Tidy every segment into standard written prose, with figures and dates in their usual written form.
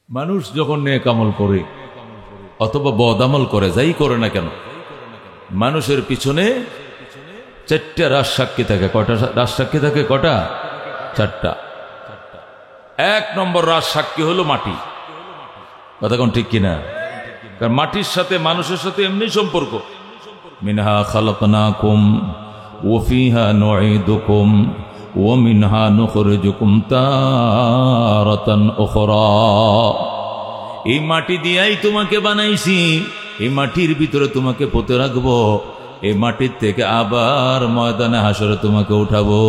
মানুষ যখন নেক আমল করে অথবা বদ আমল করে, যাই করে না কেন, মানুষের পিছনে চারটা রাজ সাক্ষী থাকে। কয়টা রাজ সাক্ষী থাকে? কটা? চারটা। এক নম্বর রাজ সাক্ষী হলো মাটি। কথা কোন ঠিক কিনা? কারণ মাটির সাথে মানুষের সাথে এমনি সম্পর্ক। মিনহা খালাকনাকুম ওয়া ফিহা নুঈদুকুম ওয়া মিনহা নুখরিজুকুম তারাতান উখরা। এই মাটি দিয়াই তোমাকে বানাইছি, এই মাটির ভিতরে তোমাকে পুঁতে রাখবো, এই মাটির থেকে আবার ময়দানে হাসরে তোমাকে উঠাবো।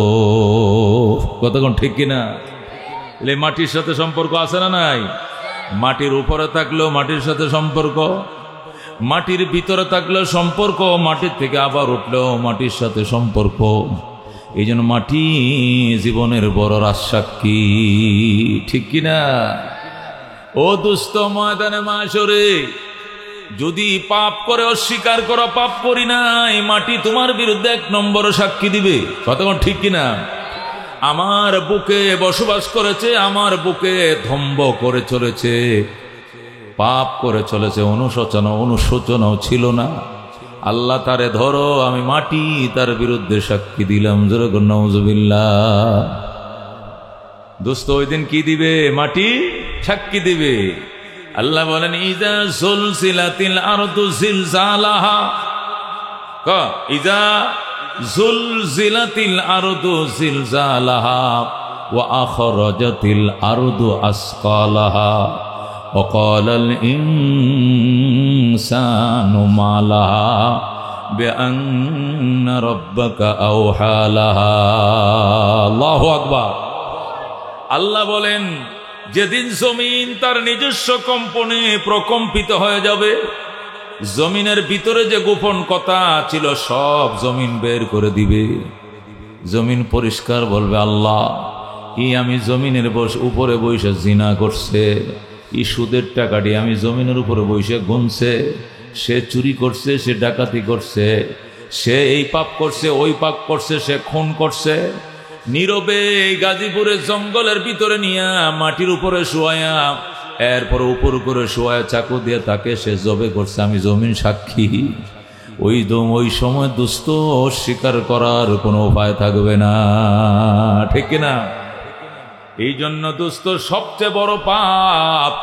কতক্ষণ ঠিক কিনা? এই মাটির সাথে সম্পর্ক আছে না নাই? মাটির উপরে থাকলেও মাটির সাথে সম্পর্ক, মাটির ভিতরে থাকলেও সম্পর্ক, মাটির থেকে আবার উঠলেও মাটির সাথে সম্পর্ক। এই জন্য মাটি জীবনের বড় রাজ সাক্ষী, ঠিক কিনা? ও দুস্থ, ময়দানে মাশরে যদি পাপ করে অস্বীকার করো পাপ করি না, এই মাটি তোমার বিরুদ্ধে এক নম্বর সাক্ষী দিবে। কতক্ষণ ঠিক কিনা? আমার বুকে বসবাস করেছে, আমার বুকে ধম্ব করে চলেছে, পাপ করে চলেছে, অনুশোচনাও ছিল না। আল্লাহ তারে ধরো, আমি মাটি তার বিরুদ্ধে সাক্ষী দিলাম। যেরকম নাউজুবিল্লাহ। দোস্ত, ওই দিন কি দিবে? মাটি সাক্ষী দিবে। আল্লাহ বলেন, ইজা জুলজিলাতিল আরদু জিলজালাহা, ইজা জুলজিলাতিল আরদু জিলজালাহা ওয়া আখরাজাতিল আরদু আসকালাহা ওয়া ক্বালাল ইনসানু মা লাহা বিআন্না রাব্বাকা আওহা লাহা। আল্লাহু আকবার। আল্লাহ বলেন, যেদিন জমিন তার নিজস্ব কম্পনে প্রকম্পিত হয়ে যাবে, জমিনের ভিতরে যে গোপন কথা ছিল সব জমিন বের করে দিবে। জমিন পরিষ্কার বলবে, আল্লাহ, আমি জমিনের উপরে বসে জিনা করছে, সুদের টাকাটি আমি জমিনের উপরে বসে গুনছে, সে চুরি করছে, সে ডাকাতি করছে, সে এই পাপ করছে, ওই পাপ করছে, সে খুন করছে। নীরবে গাজীপুরের জঙ্গলের ভিতরে নিয়া মাটির উপরে শোয়া, এরপর উপর করে শোয়া চাকু দিয়ে তাকে সে জবে করছে, আমি জমিন সাক্ষী। ওই সময় দুস্থ অস্বীকার করার কোনো উপায় থাকবে না, ঠিক না? এই জন্য দুস্থ, সবচেয়ে বড় পাপ,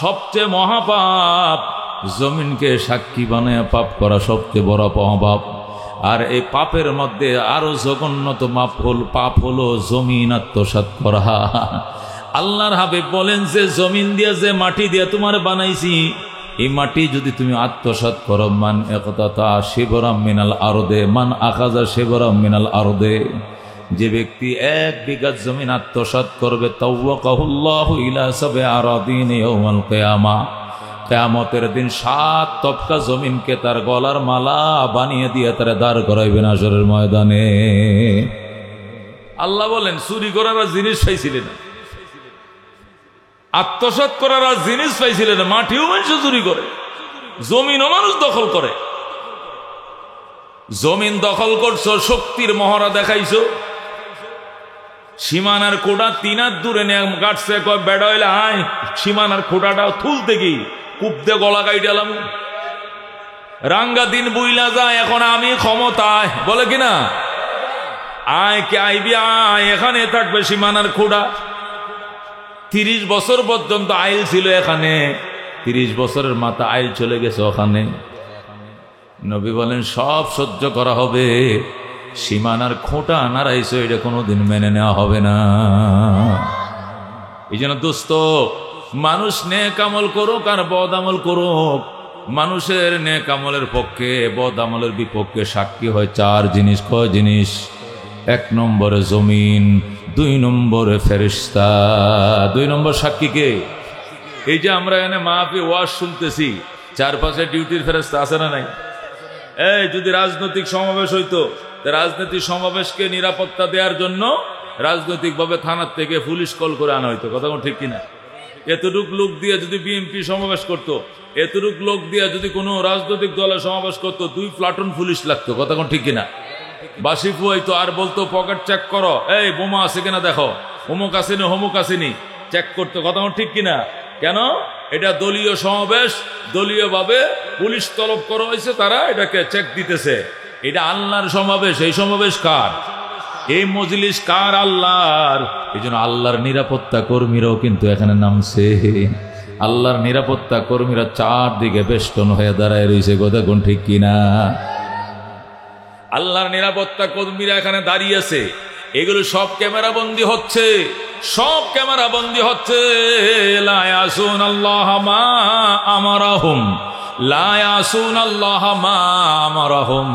সবচেয়ে মহাপাপ, জমিনকে সাক্ষী বানায় পাপ করা সবচেয়ে বড় মহাপাপ। আর এই পাপের মধ্যে আরো জঘন্যতম পাপ হলো জমিন আত্মসাৎ করা। আল্লাহর হাবিব বলেন যে জমিন দিয়ে, যে মাটি দিয়ে তোমার বানাইছি, এই মাটি যদি তুমি আত্মসাৎ করো, মান একতা শিবরাম মিনাল আরদে, মান আখাজা শিবরাম মিনাল আরদে, যে ব্যক্তি 1 বিঘা জমিন আত্মসাৎ করবে, তাওয়াকাহুল্লাহু ইলা সাব'i আরাদিন ইয়াউমাল কিয়ামা, কিয়ামতের দিন 7 তবকা জমিনকে তার গলার মালা বানিয়ে দিয়ে তারা দাঁড় করাইবেন হাশরের ময়দানে। আল্লাহ বলেন, চুরি করার জিনিস পাইছিলেন, আত্মসাৎ করার জিনিস পাইছিলেন, মাটিও মানুষ চুরি করে, জমিনও মানুষ দখল করে। জমিন দখল করছো, শক্তির মহড়া দেখাইছো, সীমানার কোটা 3 হাত দূরে নিয়ে কাটছে, কয় বেড়া হইলে আয় সীমানার খোটাটা তুলতে গিয়ে কুপদে গলা কাইটালাম। রাঙ্গা দিন বুইলা যায়, এখন আমি ক্ষমতায়, বলে কিনা, আয় কে আইবি, আয় এখানে থাকবে সীমানার খোটা। 30 বছর পর্যন্ত আইল ছিল এখানে, 30 বছরের মাথা আইল চলে গেছে ওখানে। নবী বলেন, সব সহ্য করা হবে, সীমানার খোঁটা নাড়াইছো, এটা কোনোদিন মেনে নেওয়া হবে না। এই জন্য দোস্ত, মানুষ নেক আমল করুক আর বদ আমল করুক, মানুষের নেক আমলের পক্ষে বদ আমলের বিপক্ষে সাক্ষী হয় 4 জিনিস। কয় জিনিস? 1 নম্বরে জমিন, 2 নম্বরে ফেরেশতা। 2 নম্বর সাক্ষী কে? এই যে আমরা এখানে মাহফিল ওয়াজ শুনতেছি, চারপাশে ডিউটির ফেরেশতা আছে না নাই? এই যদি রাজনৈতিক সমাবেশ হইতো, রাজনৈতিক সমাবেশকে নিরাপত্তা দেওয়ার জন্য রাজনৈতিকভাবে থানার থেকে পুলিশ কল করে আনা হইতো। কথা ঠিক কিনা? এতটুক লোক দিয়ে যদি বিএনপি সমাবেশ করত, এতটুক লোক দিয়ে যদি কোনো রাজনৈতিক দলের সমাবেশ করত, 2 প্লাটুন পুলিশ লাগতো। কথা ঠিক কিনা? বাসি ফুয়াইতো আর বলতো, পকেট চেক করো, এই বোমা আছে কিনা দেখো, অমুক আসেনি হোমুক আসেনি, চেক করতো। কথা ঠিক কিনা? কেন? এটা দলীয় সমাবেশ, দলীয়ভাবে পুলিশ তলব করা হয়েছে, তারা এটাকে চেক দিতেছে। এটা আল্লাহর সমাবেশ। এই সমাবেশ কার? এই মজলিস কার? আল্লাহর। এই জন্য আল্লাহর নিরাপত্তা কর্মীরাও কিন্তু এখানে নামছে। আল্লাহর নিরাপত্তা কর্মীরা চারদিকে বেষ্টন হয়ে দাঁড়ায় রয়েছে। কথা কোন ঠিক কিনা? আল্লাহর নিরাপত্তা কর্মীরা এখানে দাঁড়িয়ে আছে। এগুলো সব ক্যামেরা বন্দী হচ্ছে, সব ক্যামেরা বন্দী হচ্ছে। লা ইয়াসুনাল্লাহ মা আমারাহুম, লা ইয়াসুনাল্লাহ মা আমারাহুম।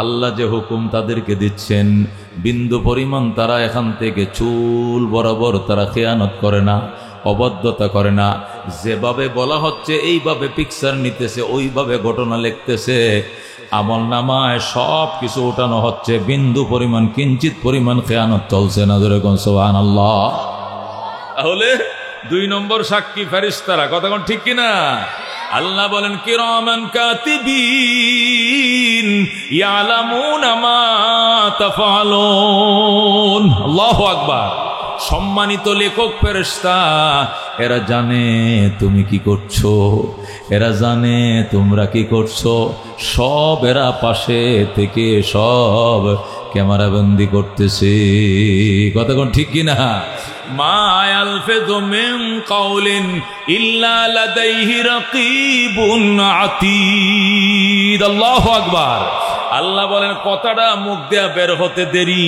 আল্লাহ যে হুকুম তাদেরকে দিচ্ছেন, বিন্দু পরিমাণ তারা এখান থেকে চুল বরাবর তারা খেয়ানত করে না, অবাধ্যতা করে না। যেভাবে বলা হচ্ছে এইভাবে পিকচার নিতেছে, ওইভাবে ঘটনা লিখতেছে। আমল নামায় সব কিছু ওঠানো হচ্ছে, বিন্দু পরিমাণ কিঞ্চিত পরিমাণ খেয়ানত চলছে না। যেরকম সুবহানাল্লাহ। তাহলে 2 নম্বর সাক্ষী ফেরেশতারা। কথা কোন ঠিক কিনা? আল্লাহ বলেন কিরামান কাতিবিন ইয়ালামুনা মা তাফআলুন। আল্লাহু আকবার। সম্মানিত লেখক ফেরেশতা, এরা জানে তুমি কি করছো, এরা জানে তোমরা কি করছো। সব এরা পাশে থেকে সব ক্যামেরা বন্দি করতেছে। কথা কোন ঠিক কিনা? মা ইয়ালফিযু মিন কাওলিন ইল্লা লাদাইহি রাকীবুন আতীদ। আল্লাহু আকবার। আল্লাহ বলেন কথাটা মুখ দেয়া বের হতে দেরি,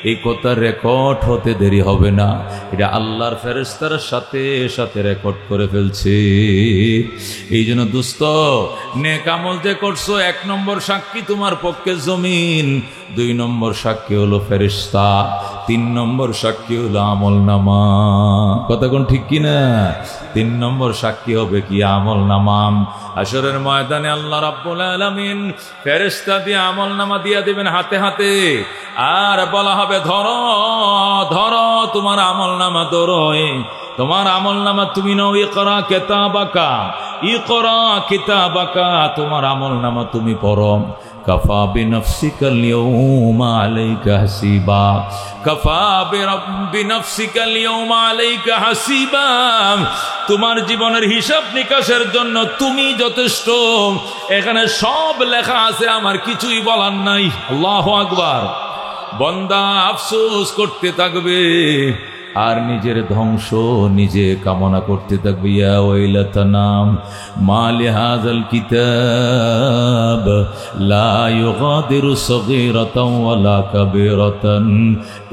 এই কথা রেকর্ড হতে দেরি হবে না। এটা আল্লাহর ফেরেশতার সাথে সাথে রেকর্ড করে ফেলছে। এই জন্য দোস্ত, নেক আমল যে করছো, 1 নম্বর সাক্ষী তোমার পক্ষে জমিন, 2 নম্বর সাক্ষী হলো ফেরেশতা, 3 নম্বর সাক্ষী হলো আমল নামা। কথা কোন ঠিক কিনা? 3 নম্বর সাক্ষী হবে কি? আমল নামা। হাশরের ময়দানে আল্লাহ রাব্বুল আলামিন ফেরেশতা দিয়ে আমল নামা দিয়া দিবেন হাতে হাতে, আর বলা হবে ধরো ধরো তোমার আমল নামা, ধরো তোমার আমল নামা। তুমি নাও, ইকরা কিতাবাকা, ইকরা কিতাবাকা, তোমার আমল নামা তুমি পড়ো। কাফা বিনফসিকাল ইয়াউমা আলাইকা হাসিবা, কাফা বিনফসিকাল ইয়াউমা আলাইকা হাসিবা। তোমার জীবনের হিসাব নিকাশের জন্য তুমি যথেষ্ট। এখানে সব লেখা আছে, আমার কিছুই বলার নাই। আল্লাহু আকবার। বান্দা আফসোস করতে থাকবে আর নিজের ধ্বংস নিজে কামনা করতে থাকবে। ইয়া ওয়াইলাতানা মা লিহাযাল কিতাব লা ইউগাদিরু সগীরাতান ওয়ালা কাবীরাতান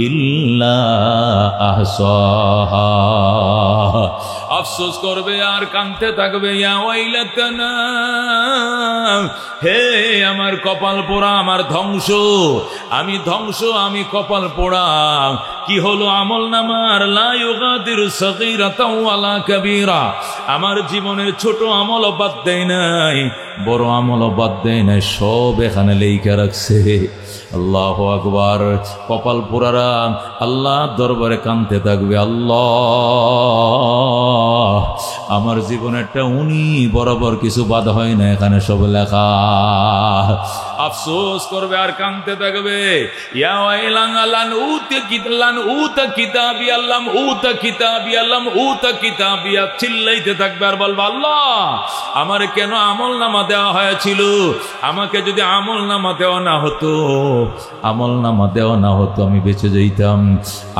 ইল্লা আহসাহা। আফসোস করবে আর কাঁদতে থাকবে। ইয়া ওয়াইলাতানা, হে আমার কপাল পোড়া, আমার ধ্বংস, আমি ধ্বংস, আমি কপাল পোড়া। কি হলো? আমল নামার লা ইউগাদিরু সগীরাতান ওয়ালা কাবীরা। আমার জীবনের ছোট আমল বাদ দেয় নাই, বড় আমল বাদ দেয় নাই, সব এখানে লেখা রাখছে। আল্লাহু আকবার। কপাল পোড়ারা আল্লাহ দরবারে কাঁদতে থাকবে, আল্লাহ আমার জীবনেরটা উনি বরাবর কিছু বাদ হয় না, এখানে সব লেখা। আফসোস করবে আর কাঁদতে থাকবে। ইয়া ওয়াইলান লান উতা কিতাবি আল্লাম উতা কিতাবি আল্লাম উতা কিতাবি, চিল্লাইতে থাকবে আর বলবে আল্লাহ আমার কেন আমল নামা দেওয়া হয়েছিল? আমাকে যদি আমল নামা দেওয়া না হতো, আমল নামা দেওয়া না হতো, আমি বেঁচে যেতাম।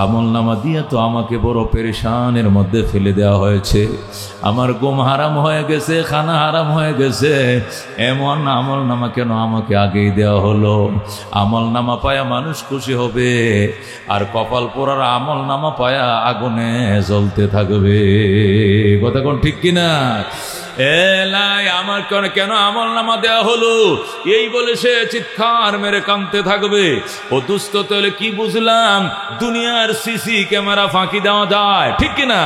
আমল নামা দিয়ে তো আমাকে বড় পেরেশানের মধ্যে ফেলে দেওয়া হয়েছে। আমার ঘুম হারাম হয়ে গেছে, খানা হারাম হয়ে গেছে। এমন আমল নামা কেন আমাকে আগেই দেওয়া হলো? আমল নামা পায়া মানুষ খুশি হবে, আর কপাল পোড়ার আমল নামা পায়া আগুনে জ্বলতে থাকবে। কথা কোন ঠিক কিনা? এলাই আমার কেন আমল নামা দেওয়া হলো, এই বলে সে চিৎকার মেরে কাঁদতে থাকবে। ও দুস্থ, তাহলে কি বুঝলাম? দুনিয়ার সিসি ক্যামেরা ফাঁকি দেওয়া যায়, ঠিক কিনা?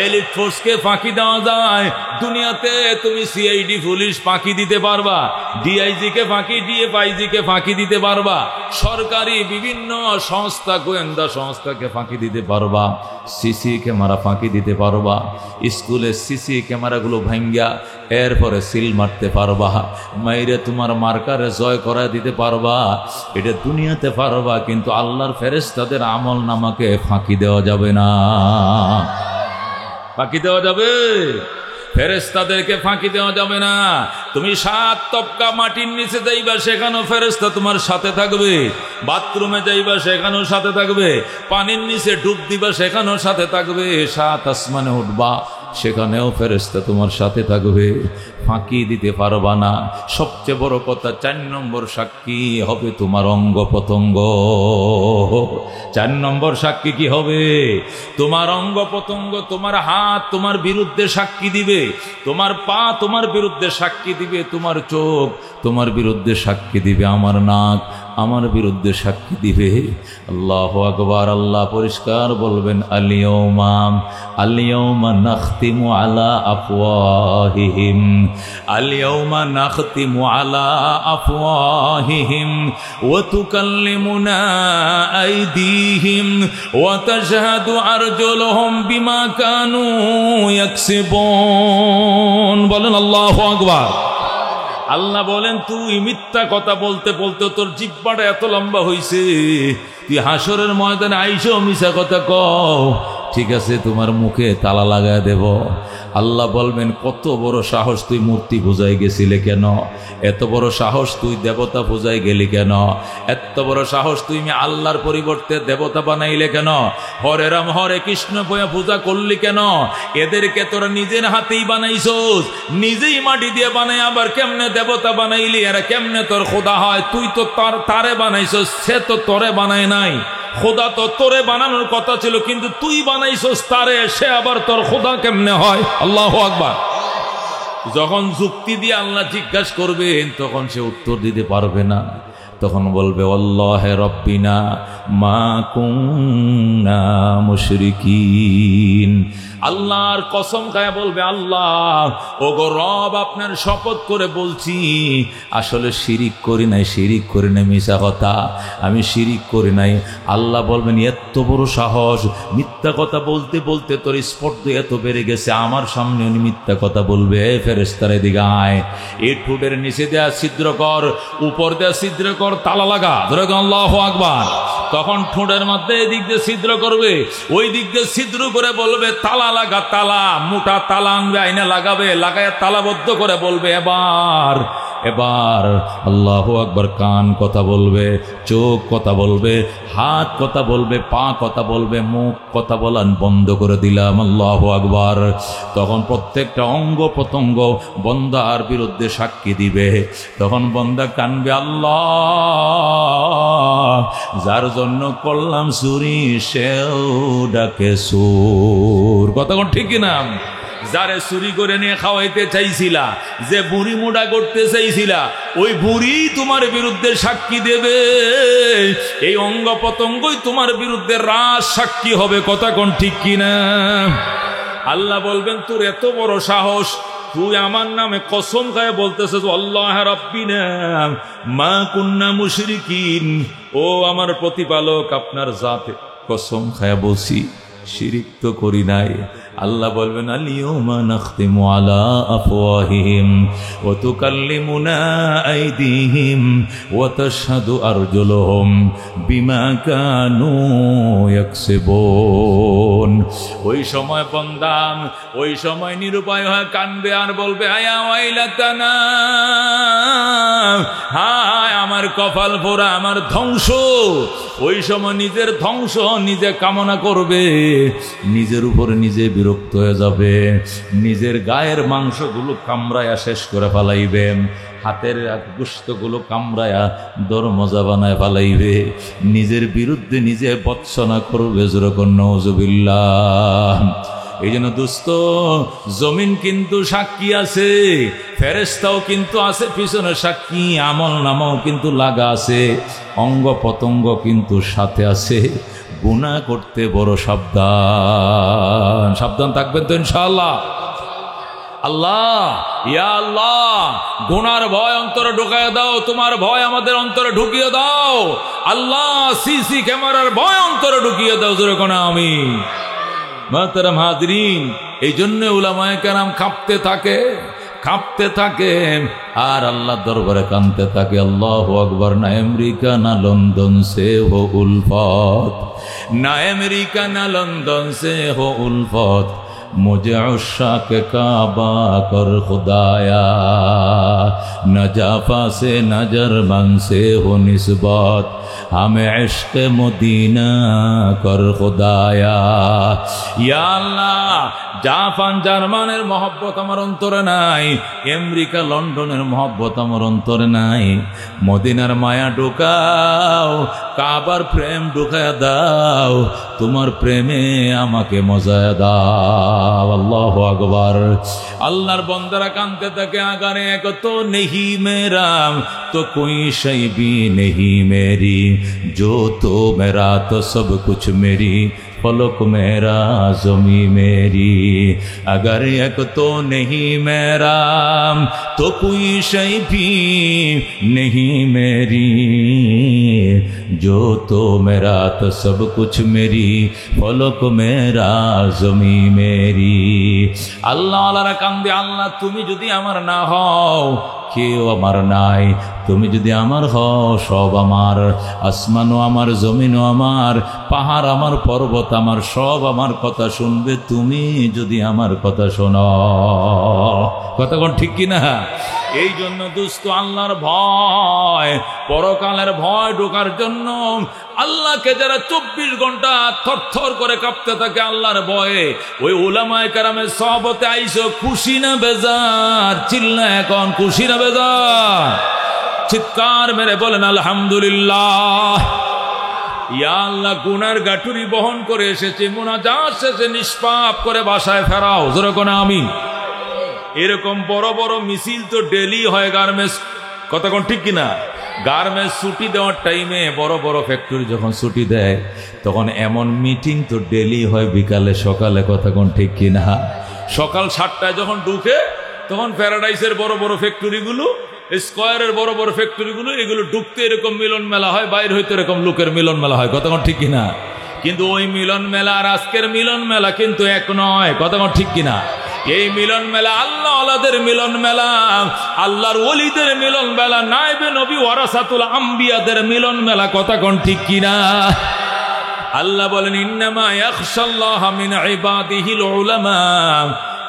এলিট ফোর্সকে ফাঁকি দেওয়া যায়। দুনিয়াতে তুমি সিআইডি পুলিশ ফাঁকি দিতে পারবা, ডিআইজি কে ফাঁকি, ডিএফআইজি কে ফাঁকি দিতে পারবা, সরকারি বিভিন্ন সংস্থা, গোয়েন্দা সংস্থাকে ফাঁকি দিতে পারবা, সিসি ক্যামেরা ফাঁকি দিতে পারবা। স্কুলের সিসি ক্যামেরাগুলো ভাঙ্গা এরপরে সিল মারতে পারবা, মাইরে তোমার মার্কারে জয় করা দিতে পারবা। এটা দুনিয়াতে পারবা, কিন্তু আল্লাহর ফেরেশতাদের আমল নামাকে ফাঁকি দেওয়া যাবে না। ফাঁকি দেওয়া যাবে? ফেরেশতাদেরকে ফাঁকি দেওয়া যাবে না। তুমি 7 তবকা মাটির নিচে যাইবা, সেখানেও ফেরেশতা তোমার সাথে থাকবে। বাথরুমে যাইবা, সেখানেও সাথে থাকবে। পানির নিচে ডুব দিবা, সেখানেও সাথে থাকবে। 7 আসমানে উঠবা, সেখানেও ফেরেশতা তোমার সাথে থাকবে। ফাঁকি দিতে পারবা না। সবচেয়ে বড় কথা, 4 নম্বর সাক্ষী হবে তোমার অঙ্গ প্রত্যঙ্গ। 4 নম্বর সাক্ষী কি হবে? তোমার অঙ্গ প্রত্যঙ্গ। তোমার হাত তোমার বিরুদ্ধে সাক্ষী দিবে, তোমার পা তোমার বিরুদ্ধে সাক্ষী দিবে, তোমার চোখ তোমার বিরুদ্ধে সাক্ষী দিবে, আমার নাক আমার বিরুদ্ধে সাক্ষী দিবে। আল্লাহু আকবার। আল্লাহ পরিষ্কার বলবেন, আলিয়াউমা নাখতিমু আলা আফওয়াহিহিম, আলিয়াউমা নাখতিমু আলা আফওয়াহিহিম ওয়া তুকাল্লিমুনা আইদিহিম ওয়া তাশহাদু আরজুলুহুম বিমা কানু ইয়াকসিবুন। বলেন আল্লাহু আকবার। আল্লাহ বলেন, তুই মিথ্যা কথা বলতে বলতে তোর জিহ্বাটা এত লম্বা হইছে, তুই হাসরের ময়দানে আইসো মিছা কথা কও, ঠিক আছে তোমার মুখে তালা লাগায় দেব। আল্লাহ বলবেন, কত বড় সাহস, তুই মূর্তি পূজায় গেছিলে কেন? এত বড় সাহস, তুই দেবতা পূজায় গেলি কেন? এত বড় সাহস, তুই আল্লাহর পরিবর্তে দেবতা বানাইলে কেন? হরে রাম হরে কৃষ্ণ পূজা করলি কেন? এদেরকে তোরা নিজের হাতেই বানাইছস, নিজেই মাটি দিয়ে বানাই আবার কেমনে দেবতা বানাইলি? এরা কেমনে তোর খোদা হয়? তুই তো তারে বানাইছস, সে তো তোরে বানায় নাই। খোদা তো তোরে বানানোর কথা ছিল, কিন্তু তুই বানাইছস তারে, সে আবার তোর খোদা কেমনে হয়? আল্লাহু আকবার। যখন যুক্তি দিয়ে আল্লাহ জিজ্ঞাসা করবেন, তখন সে উত্তর দিতে পারবে না। তখন বলবে, আল্লাহে রব্বিনা মা কুন্না মুশরিকিন। আল্লাহর কসম খায় বলবে, আল্লাহ ওগো রব, আপনার শপথ করে বলছি, আসলে শিরিক করি নাই, শিরিক করি নাই, মিছা কথা, আমি শিরিক করি নাই। আল্লাহ বলবেন, এত বড় সাহস, মিথ্যা কথা বলতে বলতে তোর স্পর্ধা এত বেড়ে গেছে, আমার সামনে উনি মিথ্যা কথা বলবে। ফেরেশতারা এদিকে আয়, এই ঠোঁটের নিচে দেয়া ছিদ্র কর, উপর দেয়া ছিদ্র কর, তালা লাগা। ধরে আল্লাহু আকবার। তখন ঠোঁটের মধ্যে এদিক দিয়ে ছিদ্র করবে, ওই দিক দিয়ে ছিদ্র করে বলবে, তালা লাগা, তালা, মোটা তালা আনবে, আইনে লাগাবে, লাগায় তালাবদ্ধ করে বলবে, এবার এবার আল্লাহু আকবার। কান কথা বলবে, চোখ কথা বলবে, হাত কথা বলবে, পা কথা বলবে, মুখ কথা বলান বন্ধ করে দিলাম। আল্লাহু আকবার। তখন প্রত্যেকটা অঙ্গ প্রত্যঙ্গ বন্দার বিরুদ্ধে সাক্ষী দিবে। তখন বন্দা কানবে, আল্লাহ যার জন্য করলাম চুরি, সেও ডাকে সুর। কথা কোন ঠিক না? যারে চুরি করে নিয়ে খাওয়াইতে চাইছিলা, যে বুড়ি মোড়া করতে চাইছিলা, ওই বুড়ি তোমার বিরুদ্ধে সাক্ষী দেবে। এই অঙ্গ প্রত্যঙ্গই তোমার বিরুদ্ধে রাজ সাক্ষী হবে। কথা কোন ঠিক কিনা? আল্লাহ বলবেন, তোর এত বড় সাহস, তুই আমার নামে কসম খায় বলতেছিস, আল্লাহ রাব্বিনা মা কুন্না মুশরিকিন, ও আমার প্রতিপালক, আপনার জাতে কসম খায় বলছি, শিরিক তো করি নাই। আল্লাহ বলবেন, আলিয়াউমা নাখতিমু আলা আফওয়াহিহিম ওয়া তুকাল্লিমুনা আইদিহিম ওয়া তাশহাদু আরজুলুহুম বিমা কানু ইয়াকসিবুন। ওই সময় বান্দা, ওই সময় নিরুপায় হয়ে কানবে আর বলবে, আয়া ওয়াইলাতানা, হায় আমার কপাল পোড়া, আমার ধ্বংস। ওই সময় নিজের ধ্বংস নিজে কামনা করবে, নিজের উপরে নিজে বিরক্ত হয়ে যাবে, নিজের গায়ের মাংসগুলো কামড়ায়া শেষ করে ফেলাইবে, হাতের গোশতগুলো কামড়ায়া দরমজা বানায় ফেলাইবে, নিজের বিরুদ্ধে নিজে বৎসনা করবে। যেরকম নওজুবিল্লাহ। এই জন্য দোস্ত, জমিন কিন্তু সাক্ষী আছে, ফেরেশতাও কিন্তু আছে পিছনে সাক্ষী, আমল নামাও কিন্তু লাগা আছে, অঙ্গ প্রত্যঙ্গ কিন্তু সাথে আছে। গুনাহ করতে বড় সাবধান, সাবধান থাকবেন তো ইনশাআল্লাহ। আল্লাহ, ইয়া আল্লাহ, গুনার ভয় অন্তরে ঢুকিয়ে দাও, তোমার ভয় আমাদের অন্তরে ঢুকিয়ে দাও। আল্লাহ, সিসি ক্যামেরার ভয় অন্তরে ঢুকিয়ে দাও। যেরকম আমি মাহতারাম হাজরিন, এই জন্য উলামায়ে কেরাম কাঁপতে থাকে, কাঁপতে থাকে আর আল্লাহ দরবারে কাঁদতে থাকে। আল্লাহু আকবার। না আমেরিকা না লন্ডন সে হো উলফত, না আমেরিকা না লন্ডন সে হো উলফত, मुझे उश्शाक काबा कर खुदाया, न जाफा से न जर्मन से हो निस्बत, हमें इश्क मदीना कर खुदाया। या अल्लाह, জাপান জার্মানের মহব্বত আমার অন্তরে নাই, আমেরিকা লন্ডনের মহব্বত আমার অন্তরে নাই, মদিনার মায়া ঢুকাও, কাবার প্রেম ঢুকায়া দাও, তোমার প্রেমে আমাকে মজায় দাও। আল্লাহু আকবার। আল্লাহর বন্দারা কাঁদতে থাকে, আগারে এক তো নেহি মেরা তো কোই শৈ ভি নেহি মেরি, जो तो मेरा तो सब कुछ मेरी, फलक मेरा ज़मी मेरी। अगर एक तो नहीं मेरा तो कोई शै भी नहीं मेरी, जो तो मेरा तो सब कुछ मेरी, फलक मेरा ज़मी मेरी। আল্লাহ আল্লাহরা কান্দে, আল্লাহ তুমি যদি আমার না হও কেউ আমার নাই, তুমি যদি আমার হও সব আমার, আসমানও আমার, জমিনও আমার, পাহাড় আমার, পর্বত আমার, সব আমার কথা শুনবে তুমি যদি আমার কথা শোনো। কথা কোন ঠিক কিনা? এই জন্য দুস্থ আল্লাহর ভয়, পরকালের ভয় ঢোকার জন্য আল্লাহকে যারা 24 ঘন্টা থরথর করে কাঁপতে থাকে আল্লাহর ভয়ে, ওই উলামায়ে কেরামের সহবতে আইসো, খুশি না বেজার? চিল্লা এখন, খুশি না বেজার? চিৎকার মেরে বলেন আলহামদুলিল্লাহ। ইয়া আল্লাহ, গুনার গাঠুরি বহন করে এসেছে, মুনাজাত শেষে নিষ্পাপ করে বাসায় ফেরাও। জোরে কোন আমিন। এরকম বড় বড় মিছিল তো ডেলি হয় গার্মেন্টস, কথা কোন ঠিক কিনা? গার্মেন্টস ছুটি দেওয়ার টাইমে, বড় বড় ফ্যাক্টরি যখন ছুটি দেয় তখন এমন মিটিং তো ডেলি হয় বিকালে সকালে, কথা কোন ঠিক কিনা? সকাল 7টায় যখন ঢুকে তখন প্যারাডাইসের বড় বড় ফ্যাক্টরিগুলো, স্কয়ারের বড় বড় ফ্যাক্টরিগুলো, এগুলো ঢুকতে এরকম মিলন মেলা হয়, বাইরে হইতে এরকম লোকের মিলন মেলা হয়, কথা কোন ঠিক কিনা? কিন্তু ওই মিলন মেলা আর আজকের মিলন মেলা কিন্তু এক নয়, কথা কোন ঠিক কিনা? এই মিলন মেলা আল্লাহ ওয়ালাদের মিলন মেলা, আল্লাহর ওলিদের মিলন মেলা, নায়েবে নবী ওয়ারাসাতুল আম্বিয়াদের মিলন মেলা, কথা কোন ঠিক কিনা? আল্লাহ বলেন ইন্নামা ইয়াখশাল্লাহা মিন ইবাদিহিল উলামা।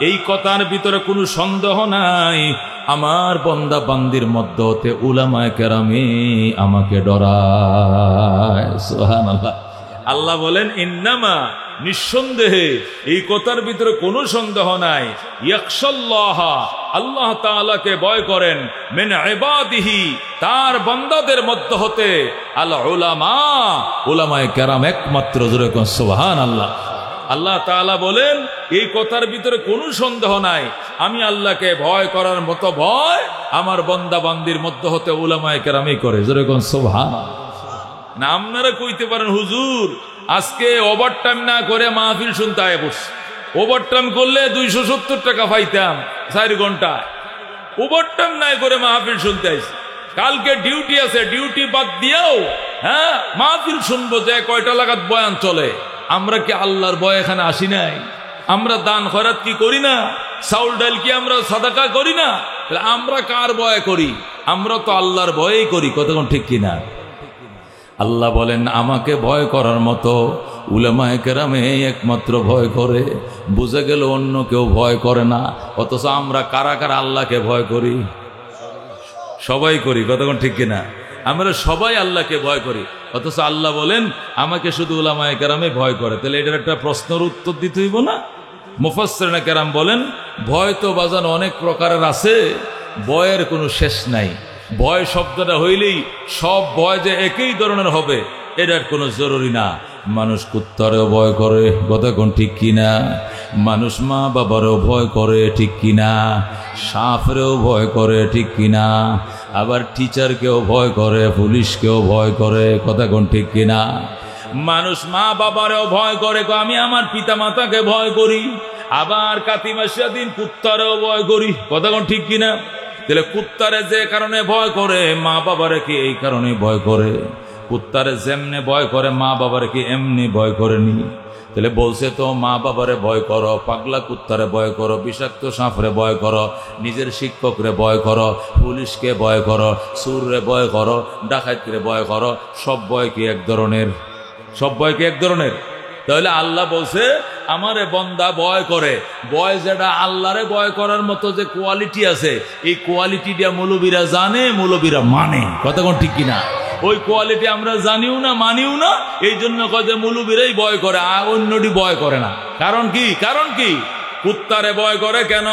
এই কথার ভিতরে কোনো সন্দেহ নাই, আমার বান্দা বান্দির মধ্য হতে উলামায়ে কেরামে আমাকে ডরায়। সুবহানাল্লাহ। আল্লাহ বলেন ইন্নামা, নিঃসন্দেহে, এই কথার ভিতরে কোনো সন্দেহ নাই, ইয়াখশাল্লাহ, আল্লাহ তাআলাকে ভয় করেন, মিন ইবাদিহি, তার বান্দাদের মধ্য হতে, আল উলামা, উলামায়ে কেরাম একমাত্র। জোরে কোন সুবহানাল্লাহ। আল্লাহ তাআলা বলেন এই কথার ভিতরে কোনো সন্দেহ নাই, আমি আল্লাহকে ভয় করার মতো ভয় আমার বান্দা বান্দির মধ্য হতে উলামায়ে কেরামই করে। জোরে কোন সুবহানাল্লাহ। না আপনারা কইতে পারেন হুজুর আজকে ওভারটাইম না করে মাহফিল শুনতে আয় বস, ওভারটাইম করলে 270 টাকা পাইতাম 4 ঘন্টায়, ওভারটাইম নাই করে মাহফিল শুনতে আইছি, কালকে ডিউটি আছে, ডিউটি বাদ দিয়েও হ্যাঁ মাহফিল শুনবো, যে কয়টা লাগাত বয়ান চলে। আমরা কি আল্লাহর ভয় এখানে আসি নাই? আমরা দান খয়রাত কি করি না? চাউল ডাল কি আমরা সাদাকা করি না? আমরা কার ভয় করি? আমরা তো আল্লাহর ভয়েই করি, কতক্ষণ ঠিক কিনা? আল্লাহ বলেন আমাকে ভয় করার মতো উলামায়ে কেরামে একমাত্র ভয় করে। বুঝে গেল অন্য কেউ ভয় করে না, অথচ আমরা কারা কারা আল্লাহকে ভয় করি? সবাই করি, কতক্ষণ ঠিক কিনা? আমরা সবাই আল্লাহকে ভয় করি, অথচ আল্লাহ বলেন আমাকে শুধু উলামায়ে কেরামে ভয় করে। তাহলে এটার একটা প্রশ্নের উত্তর দিতে হইব না? মুফাসসিরিনে কেরাম বলেন ভয় তো বাজান অনেক প্রকারের আছে, ভয়ের কোনো শেষ নাই। ভয় শব্দটা হইলেই সব ভয় যে একই ধরনের হবে এটার কোনো জরুরি না। মানুষ কুত্তারেও ভয় করে, কথা কোন ঠিক কিনা? মানুষ মা বাবারও ভয় করে, ঠিক কিনা? সাপরেও ভয় করে, ঠিক কিনা? আবার টিচারকেও ভয় করে, পুলিশকেও ভয় করে, কথা কোন ঠিক কিনা? মানুষ মা বাবারেও ভয় করে, আমি আমার পিতা মাতাকে ভয় করি। আবার কাতিমাসিয়া দিন কুত্তারেও ভয় করি, কথা কোন ঠিক কিনা? তাহলে কুত্তারে যে কারণে ভয় করে, মা বাবারে কি এই কারণে ভয় করে? কুত্তারে যেমনে ভয় করে মা বাবারে কি এমনি ভয় করেনি? তাহলে বলছে তো মা বাবারে ভয় করো, পাগলা কুত্তারে ভয় করো, বিষাক্ত সাপরে ভয় করো, নিজের শিক্ষকরে ভয় করো, পুলিশকে ভয় করো, চোররে ভয় করো, ডাকাতরে ভয় করো। সব ভয় কি এক ধরনের? সব ভয় কি এক ধরনের? তাহলে আল্লাহ বলছে আমারে বন্দা ভয় করে, ভয় যেটা আল্লাহরে ভয় করার মতো যে কোয়ালিটি আছে, এই কোয়ালিটিটা মৌলবীরা জানে, মৌলবীরা মানে। কথা কোন ঠিক কিনা? ওই কোয়ালিটি আমরা জানিও না, মানিও না, এই জন্য কয় যে মৌলবীরাই ভয় করে, আর অন্যটি ভয় করে না। কারণ কি? কারণ কি? কুত্তারে ভয় করে কেন?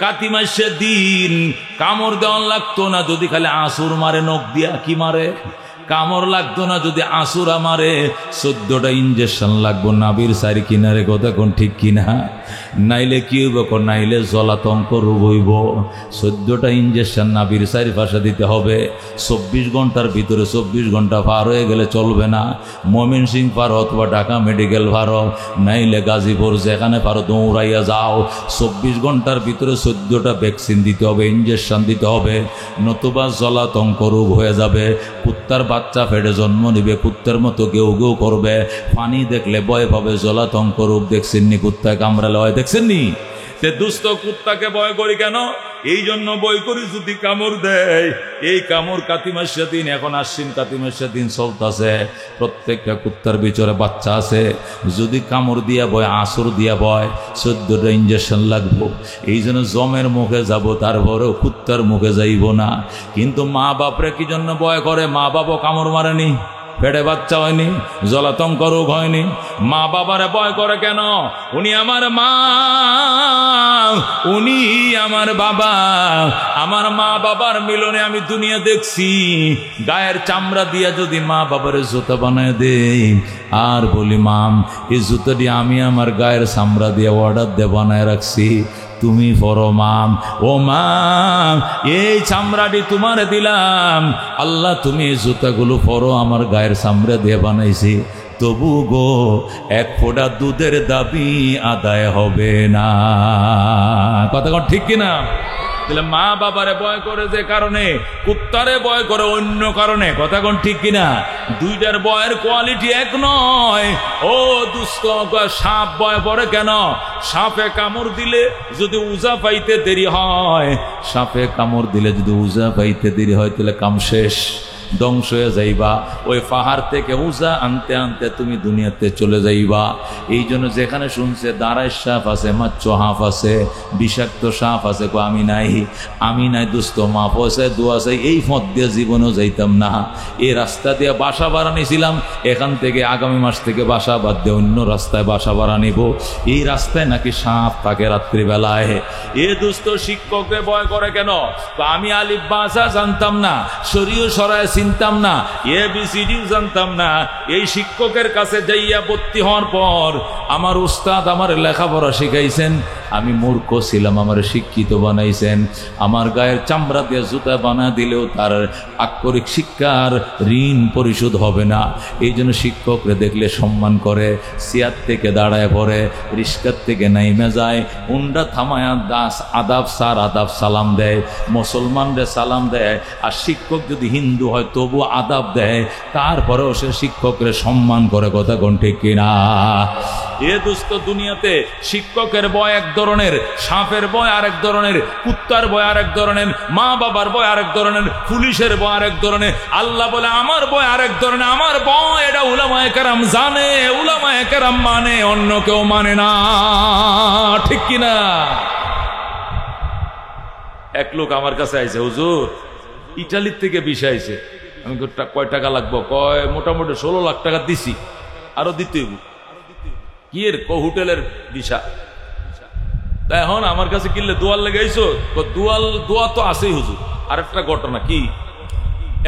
কাতি মাসের দিন কামড় দেওয়ান লাগতো না যদি খালি আসুর মারে, নখ দিয়া কি মারে, কামড় লাগতো না যদি আসুরা মারে, 14টা ইঞ্জেকশন লাগবো নাবির সারি কিনারে। কথা কোন ঠিক কিনা? নাইলে কি হইব? নাইলে জলাতঙ্ক রোগ হইব। 14টা ইঞ্জেকশন নাবির সারি পাশে দিতে হবে। 24 ঘন্টার ভিতরে 24 ঘন্টা পার হয়ে গেলে চলবে না। ময়মনসিংহ পারো অথবা ঢাকা মেডিকেল পারো, নাইলে গাজীপুর, যেখানে পারো দৌড়াইয়া যাও। 24 ঘন্টার ভিতরে 14টা ভ্যাকসিন দিতে হবে, ইঞ্জেকশন দিতে হবে, নতুবা জলাতঙ্ক রোগ হয়ে যাবে। কুত্তার বাচ্চা ফেটে জন্ম নিবে, কুত্তার মতো কেউ কেউ করবে, পানি দেখলে ভয় পাবে, জলাতঙ্ক রোগ। দেখছেননি কুত্তায় কামড়ালে হয়? দেখছেননি? তে দুস্থ কুত্তাকে ভয় করি কেন? এই জন্য ভয় করি যদি কামড় দেয়। এই কামড় কাতি মাসের দিন, এখন আশ্বিন কাতি মাসের দিন চলতেছে, প্রত্যেকটা কুত্তার ভিতরে বাচ্চা আছে। যদি কামড় দিয়া ভয়, আসর দিয়া ভয়, 14টা ইঞ্জেকশন লাগবো। এই জন্য জমের মুখে যাব, তারপরেও কুত্তার মুখে যাইব না। কিন্তু মা বাপরে কি জন্য ভয় করে? মা বাবা কামড় মারেনি, পেটে বাচ্চা হয়নি, জলাতঙ্ক রোগ হয়নি। মা বাবারে ভয় করে কেন? উনি আমার মা, উনি আমার বাবা। আমার মা বাবার মিলনে আমি দুনিয়া দেখছি। গায়ের চামড়া দিয়া যদি মা বাবার জুতা বানায় দেই, আর বলি মাম এই জুতাটি আমি আমার গায়ের চামড়া দিয়ে অর্ডার দিয়ে বানায় রাখছি, তুমি পরো মাম। ও মাম, এই চামড়াটি তোমারে দিলাম, আল্লাহ তুমি এই জুতাগুলো পরো, আমার গায়ের চামড়া দিয়ে বানাইছি। তবু গো এক ফোঁটা দুধের দাবি আদায় হবে না। কথা কন ঠিক কিনা? তাহলে মা বাবারে ভয় করে যে কারণে, কুত্তারে ভয় করে অন্য কারণে। কথা কোন ঠিক কিনা? দুইটার ভয়ের কোয়ালিটি এক নয়। ও দুস্থ, সাপ ভয় পড়ে কেন? সাপে কামড় দিলে যদি উজা পাইতে দেরি হয়, সাপে কামড় দিলে যদি উজা পাইতে দেরি হয়, তাহলে কাম শেষ, ধ্বংস হয়ে যাইবা। ওই পাহাড় থেকে উজা আনতে আনতে তুমি দুনিয়াতে চলে যাইবা। এই জন্য যেখানে শুনছে দাঁড়ায় সাপ আছে, মাচ্চ হাঁফ আছে, বিষাক্ত সাপ আছে, আমি নাই, আমি নাই দুস্থ, মাপ আছে, দোয়া আছে, এই পথ দিয়ে জীবনেও যাইতাম না। এই রাস্তা দিয়ে বাসা ভাড়া নিয়েছিলাম, এখান থেকে আগামী মাস থেকে বাসা বাদ দিয়ে অন্য রাস্তায় বাসা ভাড়া নিব। এই রাস্তায় নাকি সাপ থাকে রাত্রিবেলায়। এ দুস্থ শিক্ষককে ভয় করে কেন? আমি আলিফ বাসা জানতাম না, শরীয় সরায় চিনতাম না, ABCD জানতাম না। এই শিক্ষকের কাছে যাইয়া ভর্তি হওয়ার পর আমার উস্তাদ আমার লেখাপড়া শিখাইছেন, আমি মূর্খ ছিলাম, আমার শিক্ষিত বানাইছেন। আমার গায়ের চামড়া দিয়ে জুতা বানা দিলেও তার আক্ষরিক শিক্ষার ঋণ পরিশোধ হবে না। এই জন্য শিক্ষকরে দেখলে সম্মান করে, চেয়ার থেকে দাঁড়ায় পড়ে, রিস্কার থেকে নাইমে যায়, উন্ডা থামায়া দাস আদাব স্যার আদাব সালাম দেয়, মুসলমানরে সালাম দেয়। আর শিক্ষক যদি হিন্দু হয় তবু আদাব দেয়, তারপরেও সে শিক্ষকরে সম্মান করে। কথা কোন ঠিক কিনা? এ দুস্থ দুনিয়াতে শিক্ষকের ভয় এক ধরনের, সাপের ভয় আরেক ধরনের, কুত্তার ভয় আরেক ধরনের, মা বাবার ভয় আরেক ধরনের, পুলিশের ভয় আরেক ধরনের। আল্লাহ বলে আমার ভয় আরেক ধরনের। আমার ভয় এটা উলামায়ে কেরাম জানে, উলামায়ে কেরাম মানে, অন্য কেউ মানে না। ঠিক কিনা? এক লোক আমার কাছে আইছে, হুজুর ইটালির থেকে বিষয় আইছে। আমি কয় টাকা লাগবো? কয় মোটামুটি 16 লাখ টাকা দিছি, আরো দিতে হইব। কি এর হোটেলের ভিসা। তা এখন আমার কাছে কিনলে দোয়াল লেগে আইছো? দোয়া তো আছেই হুজুর। আরেকটা ঘটনা কি,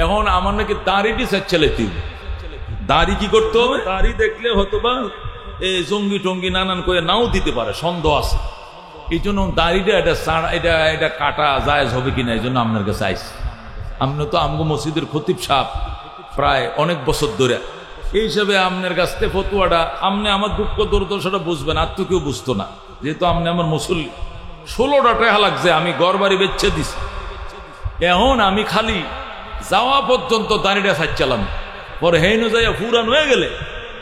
এখন আমার নাকি দাড়িটি চাইতে, দাড়ি কি করতে হবে? দাড়ি দেখলে হয়তো বা এই জঙ্গি টঙ্গি নানান করে নাও দিতে পারে, সন্দেহ আছে। এই জন্য দাড়িটা এটা কাটা জায়েজ হবে কিনা, এই জন্য আপনার কাছে আইসি। আপনি তো আমগো মসজিদের খতিব সাহেব প্রায় অনেক বছর ধরে, এই হিসাবে আপনার কাছ থেকে ফতুয়াটা, আপনি আমার দুঃখ দুর্দশাটা বুঝবেন, আর তো কেউ বুঝতো না, যেহেতু আপনি আমার মুসল্লি। 16টা টাকা লাগছে, আমি ঘর বাড়ি বেচে দিছি। এখন আমি খালি যাওয়া পর্যন্ত দাঁড়িয়ে চাইছিলাম, পরে হেইনো যাইয়া ফুরান হয়ে গেলে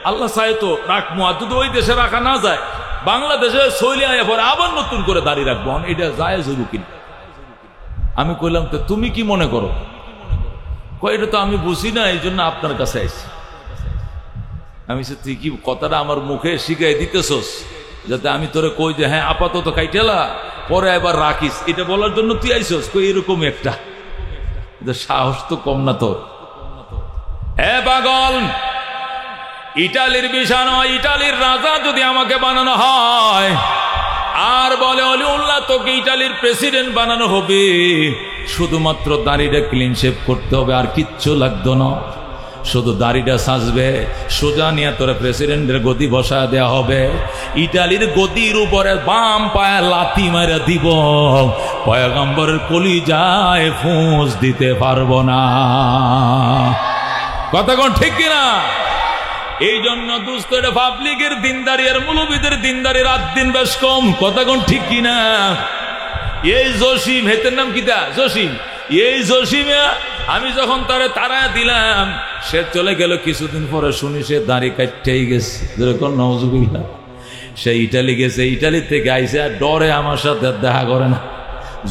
আল্লাহ চাই তো রাখবো। আর যদি ওই দেশে রাখা না যায়, বাংলাদেশে শৈলী আয়া পরে আবার নতুন করে দাঁড়িয়ে রাখবো, এটা জায়েজ হইব কিনা? আমি কইলাম তো তুমি কি মনে করো? কয় এটা তো আমি বুঝি না, এই জন্য আপনার কাছে আইছি। আমি তুই কি কথাটা আমার মুখে শিখাই দিতেছস? যাতে আমি তোরে কই যে হ্যাঁ আপাতত কাইটেলা, পরে এবার রাখিস, এটা বলার জন্য তুই আইসস। কই এরকম একটা সাহস তো কম না তোর। এ পাগল, ইটালির বিষয় নয়, ইটালির রাজা যদি আমাকে বানানো হয় আর বলে অলিউল্লাহ তোকে ইটালির প্রেসিডেন্ট বানানো হবে, শুধুমাত্র দাড়িটা ক্লিন শেভ করতে হবে, আর কিচ্ছু লাগতো না, শুধু দাড়িটা সাজবে, সোজা নিয়ে তোরা প্রেসিডেন্টের গদি বসা দেয়া হবে। ইটালির গদির উপরে বাম পায়ে লাথি মেরে দিব, পয়গম্বরের কলিজায় ফুঁস দিতে পারবো না। কথা কোন ঠিক কিনা? এই জন্য দুস্থ পাবলিকের দিনদারি আর মৌলবীদের দিনদারি রাত দিন বেশ কম। কথা কোন ঠিক কিনা? এই জসিম, হেতের নাম কিতা? জসিম। এই জসিমে আমি যখন তারে তাড়া দিলাম, সে চলে গেল, কিছুদিন পরে শুনি সে দাড়ি কাটতেই গেছে, যেরকম নওজুবিল্লাহ। সে ইটালি গেছে, ইটালি থেকে আইসে আর ডরে আমার সাথে দেখা করে না,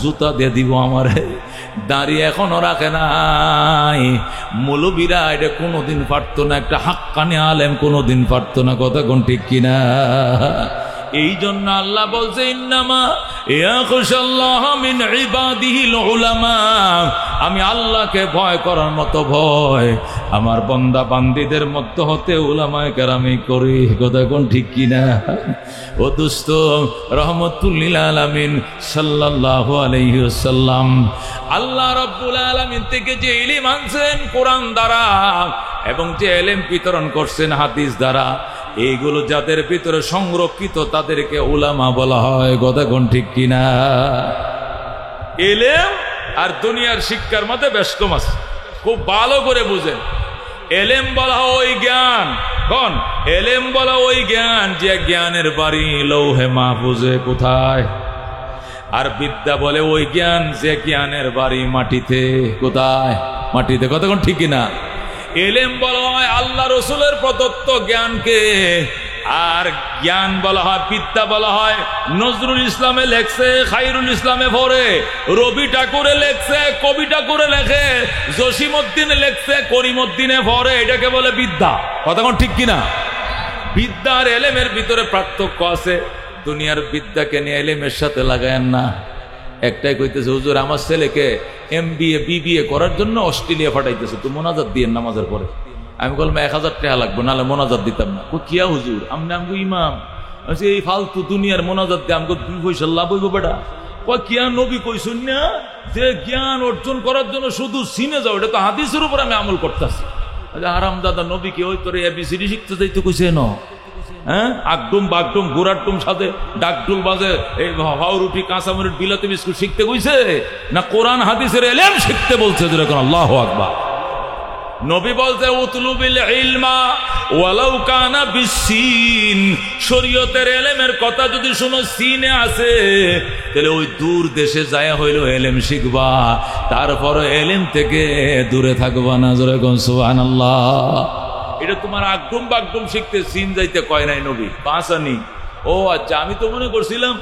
জুতা দিয়ে দিব আমারে। দাড়ি এখনো রাখে নাই। মৌলবীরা এটা কোনোদিন পারতো না, একটা হাক্কানি আলেম কোনোদিন পারতো না। কথা কোন ঠিক কিনা? এই জন্য আল্লাহ বলছে ইন্নামা ইয়াখশাল্লাহ মিন ইবাদিহিল উলামা, আমি আল্লাহকে ভয় করার মতো ভয় আমার বান্দা বান্দীদের মধ্যে হতে উলামায়ে কেরামই করি। কথা কোন ঠিক কিনা? ও দোস্ত, রাহমাতুল লিল আলামিন সাল্লাল্লাহু আলাইহি ওয়াসাল্লাম আল্লাহ রাব্বুল আলামিন থেকে যে ইলম আনছেন কোরআন দ্বারা, এবং যে ইলম বিতরণ করছেন হাদিস দ্বারা, এইগুলো যাদের ভিতরে সংরক্ষিত তাদেরকে উলামা বলা হয়। কথা কোন ঠিক কিনা? ইলম আর দুনিয়ার শিক্ষার মধ্যে বেশ কম আছে, খুব ভালো করে বুঝেন। ইলম বলা হয় ওই জ্ঞান, কোন ইলম বলা ওই জ্ঞান যে জ্ঞানের বাড়ি লৌহে মাহফুজে। কোথায়? আর বিদ্যা বলে ওই জ্ঞান যে জ্ঞানের বাড়ি মাটিতে। কোথায়? মাটিতে। কথা কোন ঠিক কিনা? ইলম বলা হয় আল্লাহ রসুলের প্রদত্ত জ্ঞানকে, আর জ্ঞান বলা হয়, বিদ্যা বলা হয় নজরুল ইসলামে লেখছে, খায়রুল ইসলামে পড়ে, রবি ঠাকুরে লেখছে, কবি ঠাকুরে লেখে, জসিমউদ্দিনে লেখছে, করিমউদ্দিনে পড়ে, এটাকে বলে বিদ্যা। কথা কোন ঠিক কিনা? বিদ্যা আর ইলমের ভিতরে পার্থক্য আছে। দুনিয়ার বিদ্যাকে নিয়ে ইলমের সাথে লাগায়েন না। একটাই কইতেছে, হুজুর আমার ছেলেকে MBA BBA করার জন্য অস্ট্রেলিয়া পাঠাইতেছে, তো মোনাজাত দিয়ে নামাজের পরে। আমি বললাম 1000 টাকা লাগবে, নাহলে মোনাজাত দিতাম না। কিয়া হুজুর? আমি আমগো ইমাম, এই ফালতু দুনিয়ার মোনাজাত দিয়ে আমগো 2 পয়সা লাভ হইব বেটা। কিয়া নবী কইছেন না যে জ্ঞান অর্জন করার জন্য শুধু সিনে যাও, এটা তো হাদিসের উপর আমি আমল করতেছি। আরাম দাদা নবী কি ওই তোর ABCD শিখতে যাইতে কইছে না? হ্যাঁ, আগডুম বাগডুম ঘোড়ার সাথে ডাকডুল বাজে, এই হাওরুটি কাঁচামরিচ বিলাতি বিস্কুট শিখতে কইছে না কোরআন হাদিসের ইলম শিখতে বলছে? যেরকম আল্লাহু আকবার। নবী বলতে উতলুবিল ইলমা ওয়ালাউ কানা বিসিন, শরীয়তের ইলমের কথা যদি শুনো সিনে আছে, তাহলে ওই দূর দেশে যায় হইলো ইলম শিখবা, তারপর ইলম থেকে দূরে থাকবা না। যেরকম সুবহানাল্লাহ। এটা তোমার আগডুম বাগডুম শিখতে সিন যাইতে কয় নাই নবী, পাঁচানি। ও আচ্ছা, আমি তো মনে করছিলাম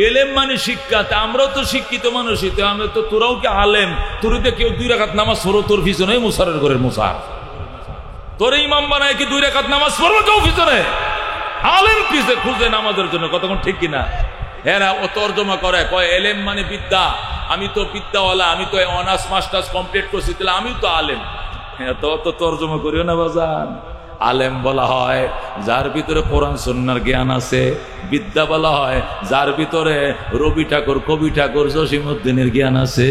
এলেম মানে শিক্ষা। তা আমরাও তো শিক্ষিত মানুষই, তো আমরা তো, তোরাও কি আলেম? তোর কেউ 2 রাকাত নামাজ পড়ো, তোর পিছনে মুসারের ঘরের মুসার, তোর ইমাম বানায় কি 2 রাকাত নামাজ পড়বো কেউ পিছনে? আলেম পিছে খুঁজে নামাজের জন্য। কতক্ষণ ঠিক কিনা? হ্যাঁ, ও তর্জমা করে, কয় এলেম মানে বিদ্যা। আমি তো বিদ্যাওয়ালা, আমি তো অনার্স মাস্টার্স কমপ্লিট করছি, তাহলে আমি তো আলেম। হ্যাঁ, তো তর্জমা করিও না বাজান। আলেম বলা হয় যার ভিতরে কোরআন সুন্নাহর জ্ঞান আছে। বিদ্যা বলা হয় যার ভিতরে রবি ঠাকুর, কবি ঠাকুর, জসিমউদ্দিনের জ্ঞান আছে।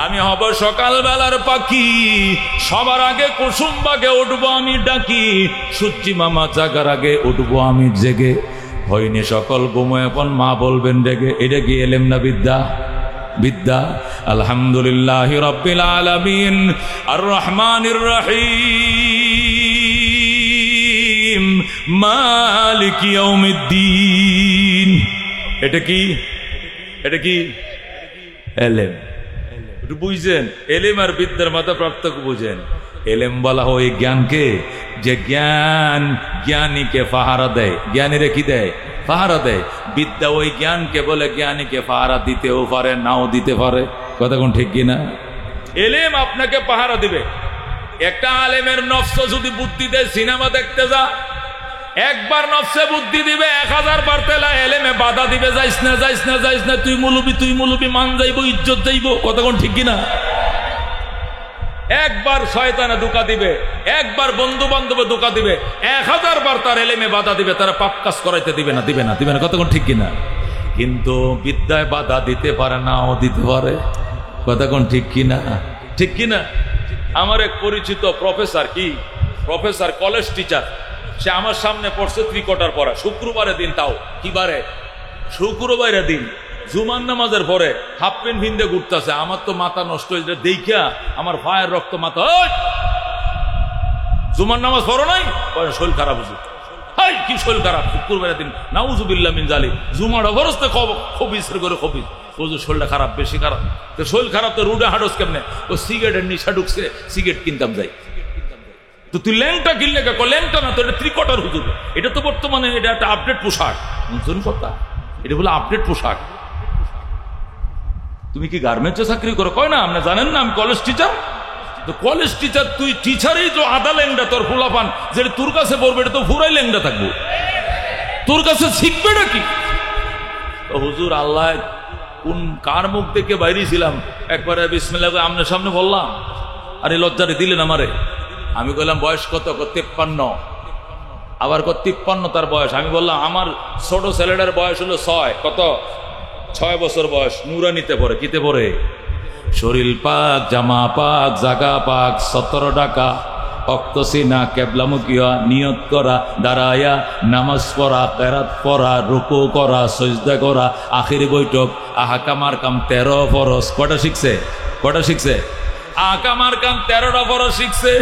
আমি হব সকালবেলার পাখি, সবার আগে কুসুম বাগে উঠবো আমি ডাকি, সূর্যি মামা জাগার আগে উঠবো আমি জেগে, হয়নি সকল ঘুমো এখন মা বলবেন ডেকে। এটা কি এলেম না বিদ্যা? বিদ্যা। আলহামদুলিল্লাহি রাব্বিল আলামিন আর রহমানির রহিম মালিক ইয়াউমিদ্দিন। এটা কি? এটা কি? এলেম। একটু বুঝছেন? এলেম আর বিদ্যার মাথা পার্থক্য বুঝেন। এলেম বলা হয় জ্ঞানকে, যে জ্ঞান জ্ঞানীকে পাহারা দেয়। জ্ঞানীরা কি দেয়? পাহারা দেয়। বিদ্যা ওই জ্ঞানকে বলে জ্ঞানীকে পাহারা দিতেও পারে, নাও দিতে পারে। কথা কোন ঠিক কিনা? এলেম আপনাকে পাহারা দিবে। একটা আলেমের নফস যদি বুদ্ধি দেয় সিনেমা দেখতে যা, একবার নফসে বুদ্ধি দিবে, 1000 বার তেলা এলেমে বাধা দিবে, যাইস না যাইস না যাইস না, তুই মুলুবি, মান যাইব, ইজ্জত যাইব। কতক্ষণ ঠিক কিনা? একবার শয়তানে ধোঁকা দিবে, একবার বন্ধু বান্ধবে ধোঁকা দিবে, 1000 বার তার এলেমে বাধা দিবে, তারা পাপ কাজ করাইতে দিবে না। কতক্ষণ ঠিক কিনা? কিন্তু বিদ্যায় বাধা দিতে পারে, নাও দিতে পারে। কতক্ষণ ঠিক কিনা? ঠিক কিনা? আমার এক পরিচিত প্রফেসর কলেজ টিচার, সে আমার সামনে পড়ছে ত্রিকটার পড়া, শুক্রবারের দিন, তাও কি বারে? শুক্রবারের দিন, জুমার নামাজের পরে হাফ প্যান্ট ভিন্দে ঘুরতেছে। আমার তো মাথা নষ্ট হয়েছে দেখিয়া, আমার ভাইয়ের রক্ত মাথা। জুমার নামাজ পড়ো নাই? শরীর খারাপ হয়েছে। হাই কি শরীর খারাপ? শুক্রবারের দিন, নাউজুবিল্লাহ মিন জালিক, জুমাটা ফরজতে খবিসের করে খবিস। ও যে শরীরটা খারাপ, বেশি খারাপ, তো শরীর খারাপ তো রুডে হাঁটস কেমনে? ও সিগারেটের নিশা ঢুকছে, সিগারেট কিনতাম যাই। তো তুই ল্যাংটা কিনলে কে? ল্যাংটা না তো, এটা ত্রিকটার হুজুর। এটা তো বর্তমানে এটা একটা আপডেট পোশাক। বুঝুন কথা, এটা বলে আপডেট পোশাক। তুমি কি গার্মেন্টসে চাকরি করো? কয় না, আপনি জানেন না আমি কলেজ টিচার। তো কলেজ টিচার, তুই টিচারই তো আধা ল্যাংটা, তোর ফুলাপান যেটা তোর কাছে পড়বে এটা তো পুরাই ল্যাংটা থাকবো, তোর কাছে শিখবে নাকি? হুজুর আল্লাহ কোন কার মুখ থেকে বাইরেছিলাম, একবারে বিসমিল্লাহ আপনার সামনে বললাম, আরে লজ্জারে দিলেন আমারে। আমি বললাম বয়স কত? 53। আবার 53 তার বয়স। আমি বললাম আমার ছোট ছেলেটার বয়স হলো 6। কত? 6 বছর বয়স। নুরানিতে পড়ে। কিতে পড়ে? শরীর পাক, জামা পাক, জাগা পাক, 17 টাকা অক্তসিনা, কেবলামুখিয়া, নিয়ত করা, দাঁড়ায়া নামাজ পড়া, কেরাত পড়া, রুকু করা, সজদা করা, আখির বৈঠক, আহকামার কাম 13 ফরজ। কটা শিখছে? আহকামার কাম 13টা ফরজ শিখছে।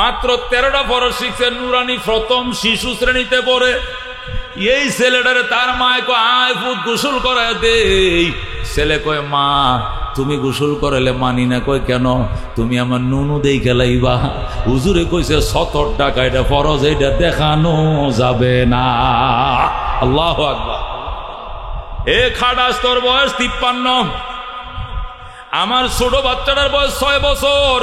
মাত্র 13টা ফরজ শিখছে। নুরানি প্রথম শিশু শ্রেণীতে পড়ে। এই ছেলেটারে তার মায় কয়, আয় ফুট গোসল করায় দেই। ছেলে কয়, মা তুমি গোসল করালে মানি না। কয় কেন? তুমি আমার নুনু দেই খেলাইবা। হুজুরে কইছে 70 টাকা, এটা ফরজ, এটা দেখানো যাবে না। আল্লাহু আকবার। এ খাটাস, তোর বয়স 53। আমার ছোট বাচ্চাটার বয়স 6 বছর।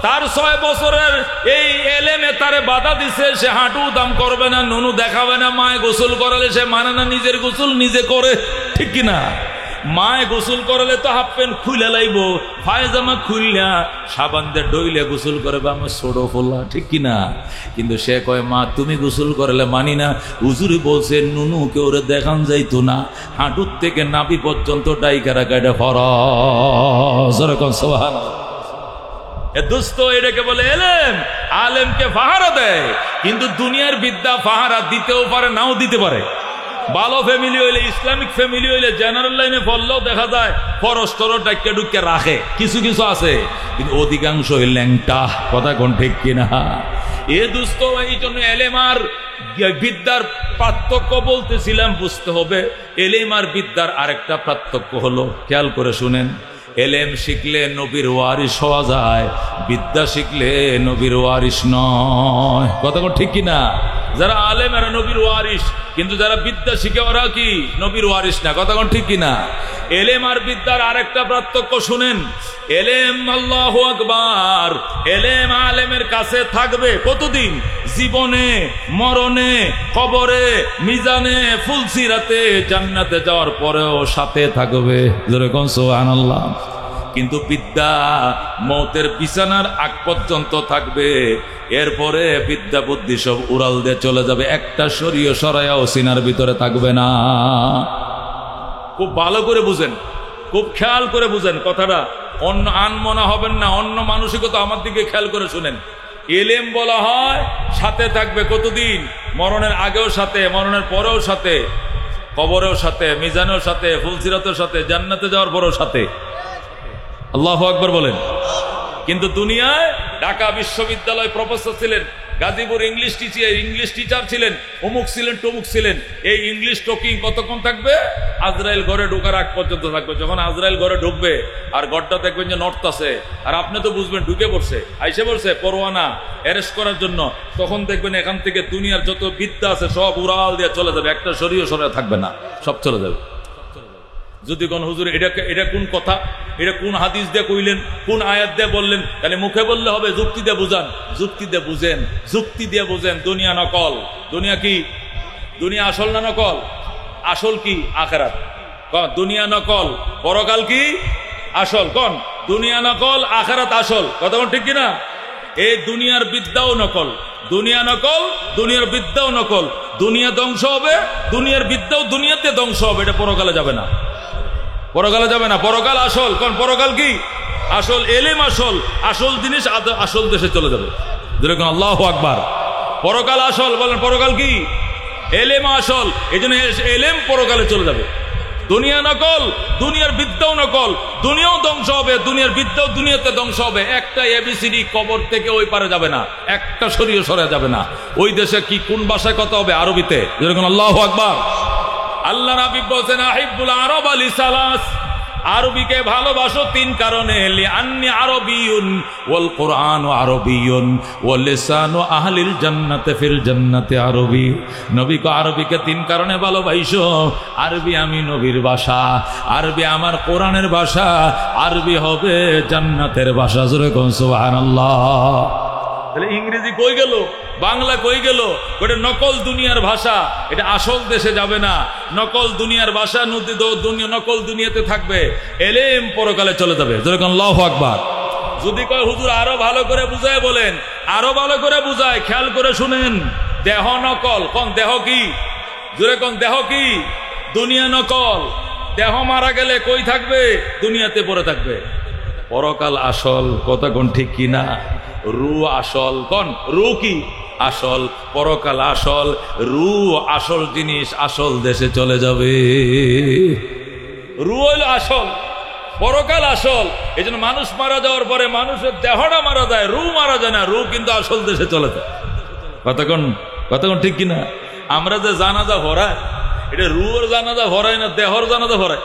তার 6 বছরের এই এলেমে তারে বাধা দিছে, সে হাঁটু দাম করবে না, নুনু দেখাবে না। মায় গোসল করালে সে মানে না, নিজের গোসল নিজে করে। ঠিক কিনা? মায় গোসল করালে তো হাফ প্যান্ট খুলে লাইব, পায়জামা খুললা সাবান দিয়ে ডইলে গোসল করবে আমার ছোট ফোলা। ঠিক কিনা? কিন্তু সে কয়, মা তুমি গোসল করালে মানি না। হুজুরি বলছে নুনুকে ওরে দেখান যাইতো না, হাঁটুর থেকে নাভি পর্যন্ত ডাইকা রাখা এটা ফরজ। সুবহানাল্লাহ। এ দোস্ত, এটাকে বলে এলেম। আলেমকে ফাহারা দেয়, কিন্তু দুনিয়ার বিদ্যা ফাহারা দিতেও পারে, নাও দিতে পারে। ভালো ফ্যামিলি হইলে, ইসলামিক ফ্যামিলি হইলে, জেনারেল লাইনে পড়লেও দেখা যায় ফরজ টরজ ডাক্কা ডুক্কা রাখে, কিছু কিছু আছে, কিন্তু অধিকাংশ ল্যাংটা। কথা কোন ঠিক কিনা? এ দোস্ত, এই জন্য এলেম আর বিদ্যার পার্থক্য বলতেছিলাম, বুঝতে হবে। এলেম আর বিদ্যার আরেকটা পার্থক্য হলো, খেয়াল করে শুনেন, এলেম শিখলে নবীর ওয়ারিস হওয়া যায়, বিদ্যা শিখলে নবীর ওয়ারিস নয়। কথা ঠিক কিনা? যারা আলেম এরা নবীর ওয়ারিস, কিন্তু যারা বিদ্যা শিখে ওরা কি নবীর ওয়ারিস না। কথা ঠিক কিনা? এলেম আর বিদ্যার আরেকটা পার্থক্য শুনেন। এলেম, আল্লাহু আকবার, এলেম আলেমের কাছে থাকবে কতদিন? জীবনে, মরণে, কবরে, মিজানে, ফুলসিরাতে, জান্নাতে যাওয়ার পরেও সাথে থাকবে। যেরকম সুবহানাল্লাহ। কিন্তু বিদ্যা মৌতের বিছানার আগ পর্যন্ত থাকবে, এরপরে বিদ্যা বুদ্ধি সব উড়াল দিয়ে চলে যাবে, একটা শরীয় সরাইয়াও সিনার ভিতরে থাকবে না। খুব ভালো করে বুঝেন, খুব খেয়াল করে বুঝেন কথাটা। অন্য আনমনা হবেন না, অন্য মানসিকতা আমার দিকে খেয়াল করে শুনেন। এলেম বলা হয় সাথে থাকবে কতদিন? মরণের আগেও সাথে, মরণের পরেও সাথে, কবরেও সাথে, মিজানেও সাথে, ফুলসিরাতের সাথে, জান্নাতে যাওয়ার পরেও সাথে। আল্লাহু আকবার বলেন। কিন্তু দুনিয়ায় ঢাকা বিশ্ববিদ্যালয় প্রফেসর ছিলেন, গাজীপুর ইংলিশ টিচার ছিলেন, অমুক ছিলেন, টমুক ছিলেন। এই ইংলিশ টকিং কতক্ষণ থাকবে? আজরাইল ঘরে ঢোকার আগ পর্যন্ত থাকবে। যখন আজরাইল ঘরে ঢুকবে আর ঘরটা দেখবেন যে নড়তাছে, আর আপনি তো বুঝবেন ঢুকে পড়ছে, আইসে পড়ছে পরোয়ানা অ্যারেস্ট করার জন্য, তখন দেখবেন এখান থেকে দুনিয়ার যত বিদ্যা আছে সব উড়াল দিয়ে চলে যাবে, একটা শরীয় সরে থাকবে না, সব চলে যাবে। যদি কোন হুজুর এটা কোন কথা, এটা কোন হাদিস দিয়ে কইলেন, কোন আয়াত দিয়ে বললেন? তাহলে মুখে বললে হবে? যুক্তি দিয়ে বুঝান, যুক্তি দিয়ে বুঝেন, যুক্তি দিয়ে বুঝেন। দুনিয়া নকল। দুনিয়া কি? দুনিয়া আসল না নকল? আসল কি? আখিরাত। কোন দুনিয়া নকল, পরকাল কি আসল? কোন দুনিয়া নকল, আখিরাত আসল। কথা কোন ঠিক কিনা? এই দুনিয়ার বিদ্যাও নকল, দুনিয়া নকল, দুনিয়ার বিদ্যাও নকল। দুনিয়া ধ্বংস হবে, দুনিয়ার বিদ্যাও দুনিয়াতে ধ্বংস হবে। এটা পরকালে যাবে না, পরকালে যাবে না। পরকাল আসল। কোন পরকাল কি আসল? এলেম আসল, আসল জিনিস আসল দেশে চলে যাবে। যেরকম আল্লাহু আকবার। পরকাল আসল, বলেন পরকাল কি? এলেম আসল। এই জন্য এলেম পরকালে চলে যাবে। দুনিয়া নকল, দুনিয়ার বিদ্যাও নকল। দুনিয়াও ধ্বংস হবে, দুনিয়ার বিদ্যাও দুনিয়াতে ধ্বংস হবে। একটা এবিসিডি কবর থেকে ওই পারে যাবে না, একটা সরিয়ে সরে যাবে না। ওই দেশে কি কোন ভাষায় কথা হবে? আরবিতে। যেরকম আল্লাহু আকবার। আল্লাহ নবী বলেন আহিব্বুল আরব আলি সালাস, আরবিকে ভালোবাসো তিন কারণে। লিআন্নি আরবিয়ুন ওয়াল কুরআনু আরবিয়ুন ওয়াল লিসানু আহলিল জান্নাতি ফিল জান্নাতি আরবি। নবীকে আরবিকে তিন কারণে ভালোবাসো। আরবি আমি নবীর ভাষা, আরবি আমার কোরআনের ভাষা, আরবি হবে জান্নাতের ভাষা। জোরে কোন সুবহানাল্লাহ। তাহলে ইংরেজি কই গেল, বাংলা কই গেল? ওটা নকল দুনিয়ার ভাষা, এটা আসল দেশে যাবে না। নকল দুনিয়ার ভাষা নকল দুনিয়াতে থাকবে। এলেম পরকালে চলে যাবে। যেরকম আল্লাহু আকবার। যদি কয় হুজুর আরো ভালো করে বুঝায় বলেন, আরো ভালো করে বুঝায়, খেয়াল করে শুনেন। দেহ নকল। কোন দেহ কি? জোরে কোন দেহ কি? দুনিয়া নকল। দেহ মারা গেলে কই থাকবে? দুনিয়াতে পড়ে থাকবে। পরকাল আসল। কথা কোন ঠিক কিনা? রু আসল। কোন রু কি আসল? পরকাল আসল। রু আসল জিনিস আসল দেশে চলে যাবে। রু হইল আসল, পরকাল আসল। এই জন্য মানুষ মারা যাওয়ার পরে মানুষের দেহটা মারা যায়, রু মারা যায় না। রু কিন্তু আসল দেশে চলে যায়। কতক্ষণ ঠিক কিনা? আমরা যে জানাজা ভরাই, এটা রুর জানাজা ভরাই না দেহর জানাজা ভরাই।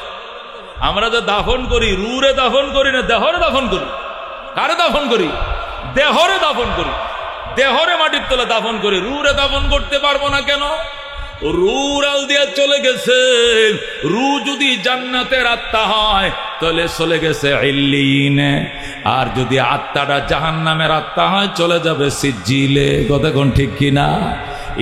আমরা যে দাফন করি, রুরে দাফন করি না দেহরে দাফন করি। কারে দাফন করি? দেহরে দাফন করি। দেহরে মাটির তলে দাফন করি। রুরে দাফন করতে পারবো না কেন? রুরাল দিয়া চলে গেছে। রু যদি জান্নাতের আত্মা হয় তাহলে চলে গেছে ইল্লিনে, আর যদি আত্মাটা জাহান্নামের আত্মা হয় চলে যাবে সিজ্জিলে। কথা কোন ঠিক কিনা?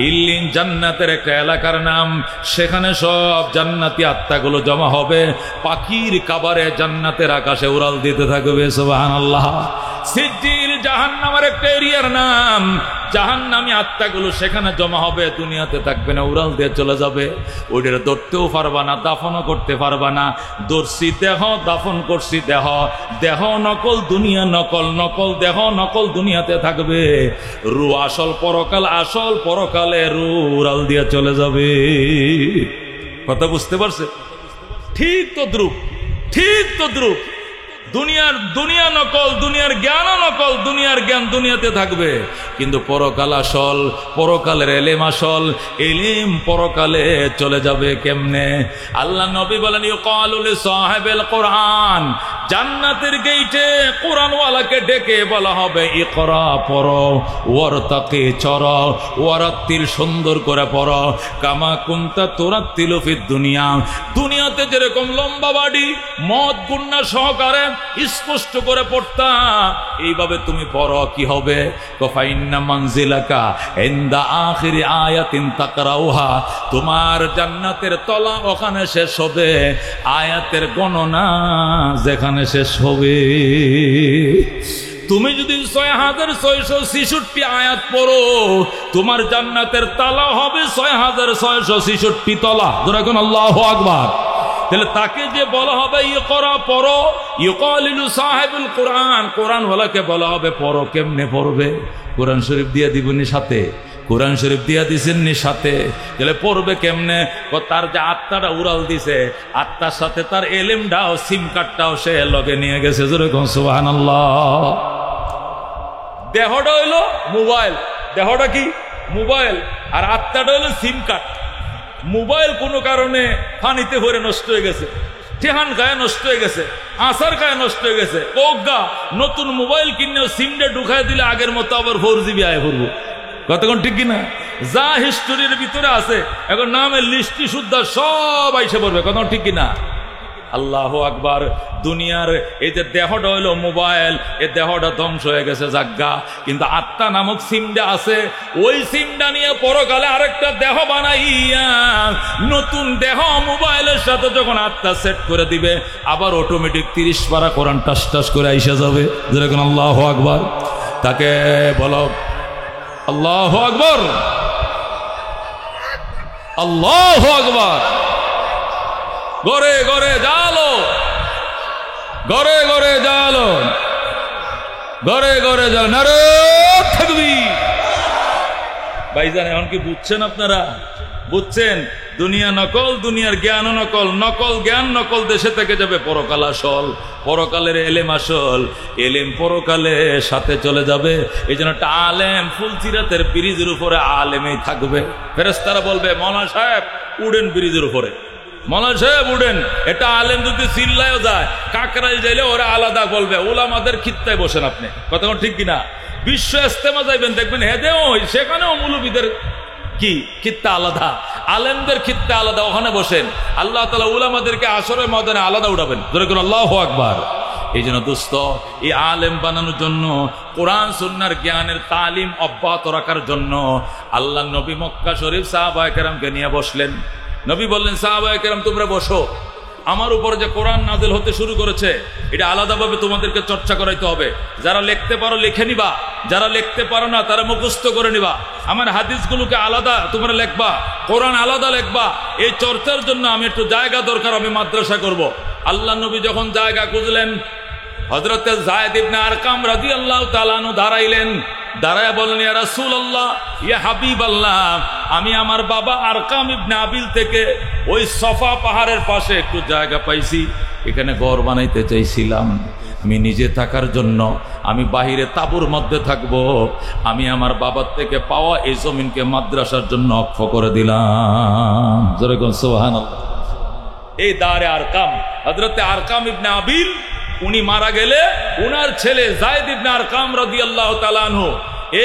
ইল্লিন জান্নাতের একটা এলাকার নাম। সেখানে সব জান্নাতি আত্মাগুলো জমা হবে, পাখির কাবারে জান্নাতের আকাশে উড়াল দিতে থাকবে। সুবহানাল্লাহ। সিজ্জিল জাহান্নামের একটা এরিয়ার নাম। জাহান্নামী আত্মাগুলো সেখানে জমা হবে, দুনিয়াতে থাকবে না, উড়াল দিয়ে চলে যাবে। ওইটার ধরতেও পারবা না, দাফনও করতে পারবা না। ধরছি দেহ, দাফন করছি দেহ। দেহ নকল, দুনিয়া নকল। নকল দেহ, নকল দুনিয়াতে থাকবে। রু আসল, পরকাল আসল। পরকালে রু উড়াল দিয়ে চলে যাবে। কথা বুঝতে পারছে? ঠিক তো দ্রুপ, ঠিক তো দ্রুপ। দুনিয়া নকল, দুনিয়ার জ্ঞানও নকল। দুনিয়ার জ্ঞান দুনিয়াতে থাকবে, কিন্তু পরকাল আসল। পরকালের এলেম আসল। এলেম পরকালে চলে যাবে কেমনে? আল্লাহ নবী বলেন ইউকালু লিসাহিবিল কোরআন, জান্নাতের গেইটে কোরআনওয়ালাকে ডেকে বলা হবে ইকরা, পড়ো, ওয়ারতাকি, চড়ো, ওয়ারাত্তিল, সুন্দর করে পড়ো, কামা কুনতা তুরাত্তিলু ফিদ দুনিয়া, দুনিয়াতে যেরকম লম্বা বাড়ি মদ গুন্না সহকারে স্পষ্ট করে পড়তা, এইভাবে তুমি পড়ো। কি হবে? ফাইন্না মানজিলাকা ইনদা আখিরি আয়াতিন তাকরাউহা, তোমার জান্নাতের তলা ওখানে শেষ হবে, আয়াতের গণনা যেখানে শেষ হবে। তুমি যদি 6666 আয়াত পড়ো, তোমার জান্নাতের তালা হবে 6666 তলা। যেরকম আল্লাহু আকবার। তাহলে তাকে যে বলা হবে ইকরা, পড়ো, ইউকালিলু সাহিবুল কোরআন, কোরআন ওয়ালাকে বলা হবে পড়ো। কেমনে পড়বে? কোরআন শরীফ দিয়ে দিবনি সাথে, কোরআন শরীফ দিয়া দিছেননি সাথে। তাহলে পড়বে কেমনে? তার যে আত্মাটা উড়াল দিছে, আত্মার সাথে তার এলেমটাও, সিম কার্ডটাও সে লগে নিয়ে গেছে। যেরকম সুবহানাল্লাহ। দেহটা হইলো মোবাইল। দেহটা কি? মোবাইল। আর আত্মাটা হইলো সিম কার্ড। মোবাইল কোনো কারণে পানিতে ভরে নষ্ট হয়ে গেছে, টেহান গায়ে নষ্ট হয়ে গেছে, আসার গায়ে নষ্ট হয়ে গেছে। ওগা নতুন মোবাইল কিনে সিমটা ঢুকাই দিলে আগের মতো আবার 4GB আয় করবো। কতক্ষণ ঠিক কিনা? যা হিস্টোরির ভিতরে আছে এখন নামের লিস্টি শুদ্ধ সব আইসে পড়বে। কতক্ষণ ঠিক কিনা? আল্লাহু আকবার। দুনিয়ার এই যে দেহটা হইলো মোবাইল, এই দেহটা ধ্বংস হয়ে গেছে জাগ্গা, কিন্তু আত্মা নামক সিমটা আছে। ওই সিমটা নিয়ে পরকালে আরেকটা দেহ বানাইয়া নতুন দেহ মোবাইলের সাথে যখন আত্মা সেট করে দিবে, আবার অটোমেটিক 30 পারা কোরআন টাস টাস করে আইসা যাবে। যেরকম আল্লাহু আকবার, তাকে বলো আল্লাহু আকবার, আল্লাহু আকবার। ঘরে ঘরে জালো, ঘরে ঘরে জালো, ঘরে ঘরে জালো, নারে তাকবীর। ভাইজান এখন কি বুঝছেন আপনারা? বুঝছেন? দুনিয়া নকল, দুনিয়ার জ্ঞান নকল, নকল জ্ঞান নকল দেশে থেকে যাবে, পরকাল আসল, পরকালের এলেম আসল, এলেম পরকালে সাথে চলে যাবে। এই জন্য একটা আলেম ফুলসিরাতের ব্রিজের উপরে আলেমেই থাকবে। ফেরেশতারা বলবে মৌলানা সাহেব উড়েন ব্রিজের উপরে, মৌলানা সাহেব উড়েন। এটা আলেম যদি চিল্লায়ও যায়, কাকরাই যাইলে ওরা আলাদা বলবে ওলামাদের খিত্তায় বসেন আপনি। কথা ঠিক কিনা? বিশ্ব ইস্তেমা যাইবেন, দেখবেন হেদেও সেখানেও মৌলবীদের কি খিত্তা আলাদা, আলেমদের খিত্তা আলাদা, ওখানে বসেন। আল্লাহ তাআলা উলামাদেরকে আসরের ময়দানে আলাদা উঠাবেন। জোরে করে আল্লাহু আকবার। এই জন্য দোস্ত, এই আলেম বানানোর জন্য, কোরআন সুন্নাহর জ্ঞানের তালিম অব্যাহত রাখার জন্য আল্লাহ নবী মক্কা শরীফ সাহাবায়ে কেরামকে নিয়ে বসলেন। নবী বললেন সাহাবায়ে কেরাম তোমরা বসো, আমার উপর যে কোরআন নাযিল হতে শুরু করেছে এটা আলাদাভাবে তোমাদেরকে চর্চা করাইতে হবে। যারা লিখতে পারো লিখে নিবা, যারা লিখতে পারো না তারা মুখস্থ করে নিবা। আমার হাদিসগুলোকে আলাদা তোমরা লিখবা, কোরআন আলাদা লিখবা। এই চর্চার জন্য আমি একটু জায়গা দরকার, আমি মাদ্রাসা করব। আল্লাহ নবী যখন জায়গা খুঁজলেন, হযরত যায়েদ ইবনে আরকাম রাদিয়াল্লাহু তাআলা আনহু দাঁড়াইলেন। দাঁড়ায় বললেন ইয়া রাসূলুল্লাহ, ইয়া হাবিবাল্লাহ, আমি আমার বাবা আরকাম ইবনে আবিল থেকে ওই সফা পাহাড়ের পাশে একটু জায়গা পাইছি, এখানে ঘর বানাইতে চাইছিলাম। আমি নিজে থাকার জন্য, আমি বাহিরে তাঁবুর মধ্যে থাকব। আমি আমার বাবার থেকে পাওয়া এই জমিনকে মাদ্রাসার জন্য অক্ষ করে দিলাম। জোরে কোন সুবহানাল্লাহ। এই দারে আরকাম, হযরত আরকাম ইবনে আবিল, উনি মারা গেলে উনার ছেলে যায়েদ ইবনে আরকাম রাদিয়াল্লাহু তাআলা আনহু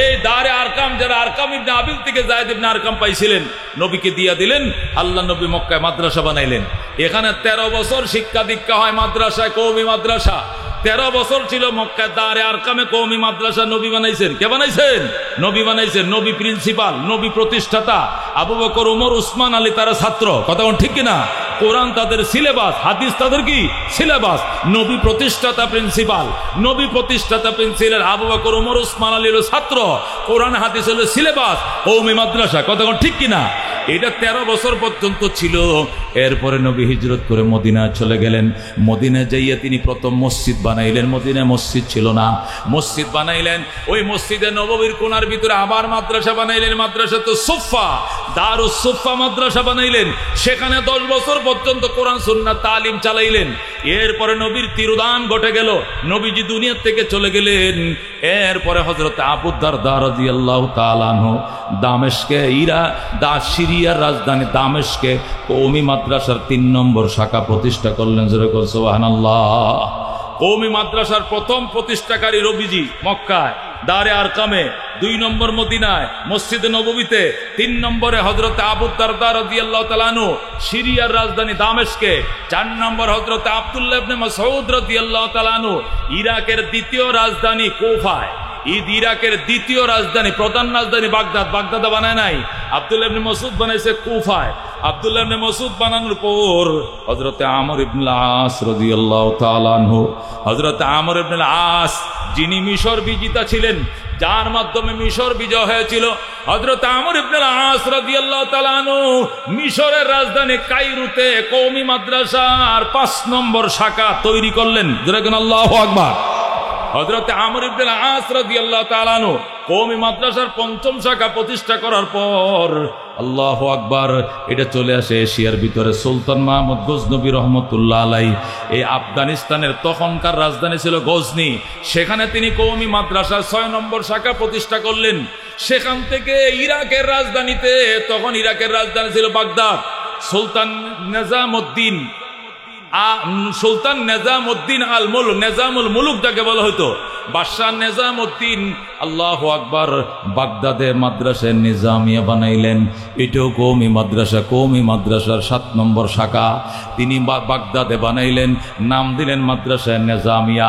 এই দারে আরকাম, যারা আরকাম ইবনে আবিল থেকে যায়েদ ইবনে আরকাম পাইছিলেন, নবীকে দিয়া দিলেন। আল্লাহ নবী মক্কায় মাদ্রাসা বানাইলেন। এখানে 13 বছর শিক্ষা দীক্ষা হয় মাদ্রাসায়, কওমি মাদ্রাসা। 13 বছর ছিল মক্কায় দারে আরকামে কওমি মাদ্রাসা। নবী বানাইছেন। কে বানাইছেন? নবী বানাইছেন। নবী প্রিন্সিপাল, নবী প্রতিষ্ঠাতা। আবু বকর, ওমর, উসমান, আলী তারা ছাত্র। কথা ঠিক কিনা? কোরআন তাদের সিলেবাস, হাদিস তাদের কি সিলেবাস। নবী প্রতিষ্ঠাতা প্রিন্সিপাল, নবী প্রতিষ্ঠাতা প্রিন্সিপাল, আবু বকর, ওমর, উসমান, আলী হলো ছাত্র। কোরআন হাদিস হলো সিলেবাস, কওমি মাদ্রাসা। কথা ঠিক কিনা? এটা 13 বছর পর্যন্ত ছিল। এরপরে নবী হিজরত করে মদিনায় চলে গেলেন। মদিনায় যাইয়া তিনি প্রথম মসজিদ বানাইলেন। মদিনায় মসজিদ ছিল না, মসজিদ বানাইলেন। ওই মসজিদে নববীর কোণার ভিতরে আবার মাদ্রাসা বানাইলেন। মাদ্রাসা তো সুফা, দারুস সুফা মাদ্রাসা বানাইলেন। সেখানে 10 বছর পর্যন্ত কোরআন সুন্নাহ তালিম চালাইলেন। এরপরে নবীর তিরোধান ঘটে গেল, নবীজি দুনিয়া থেকে চলে গেলেন। এরপরে হযরত আবু দারদা রাদিয়াল্লাহু তাআলা আনহু দামেস্কে, সিরিয়ার রাজধানী দামেস্কে কওমি মাদ্রাসার 3 নম্বর শাখা প্রতিষ্ঠা করলেন। যেরকম সুবহানাল্লাহ। কওমি মাদ্রাসার প্রথম প্রতিষ্ঠাকারী নবীজি মক্কায় দারে আরকামে, 2 নম্বর মদিনায় মসজিদে নববীতে, 3 নম্বরে হযরত আবু দারদা রাদিয়াল্লাহু তাআলা আনহু সিরিয়ার রাজধানী দামেস্কে, 4 নম্বর হযরত আব্দুল্লাহ ইবনে মাসউদ রাদিয়াল্লাহু তাআলা আনহু ইরাকের দ্বিতীয় রাজধানী কুফায়। ইরাকের দ্বিতীয় রাজধানী, প্রধান রাজধানী বাগদাদ। বাগদাদে বানায় নাই, আব্দুল্লাহ ইবনে মাসউদ বানাইছে কুফায়। আব্দুল্লাহ ইবনে মাসউদ বানানোর পর হযরত আমর ইবনে আস রাদিয়াল্লাহু তাআলা আনহু, হযরত আমর ইবনে আস যিনি মিশর বিজিতা ছিলেন, যার মাধ্যমে মিশর বিজয় হয়েছিল, হযরত আমর ইবনে আস রাদিয়াল্লাহু তাআলা আনহু মিশরের রাজধানী কায়রোতে কওমি মাদ্রাসার 5 নম্বর শাখা তৈরি করলেন। যেরকম আল্লাহু আকবার। হযরত আমর ইবনে আস রাদিয়াল্লাহু তাআলা আনহু কওমি মাদ্রাসার 5ম শাখা প্রতিষ্ঠা করার পর আল্লাহু আকবার, এটা চলে আসে এশিয়ার ভিতরে। সুলতান মাহমুদ গজনবী রহমতুল্লাহ আলাইহি এই আফগানিস্তানের তখনকার রাজধানী ছিল গজনি, সেখানে তিনি কওমি মাদ্রাসার 6 নম্বর শাখা প্রতিষ্ঠা করলেন। সেখান থেকে ইরাকের রাজধানীতে, তখন ইরাকের রাজধানী ছিল বাগদাদ, সুলতান নিজামউদ্দিন সুলতান নিজামউদ্দিন আল মুলক, নিজামুল মুলুক যাকে বলা হতো, বাদশাহ নিজামউদ্দিন আল্লাহু আকবার বাগদাদে মাদ্রাসা নিজামিয়া বানাইলেন। এটাও কওমি মাদ্রাসা, কওমি মাদ্রাসার 7 নম্বর শাখা তিনি বাগদাদে বানাইলেন, নাম দিলেন মাদ্রাসা নিজামিয়া।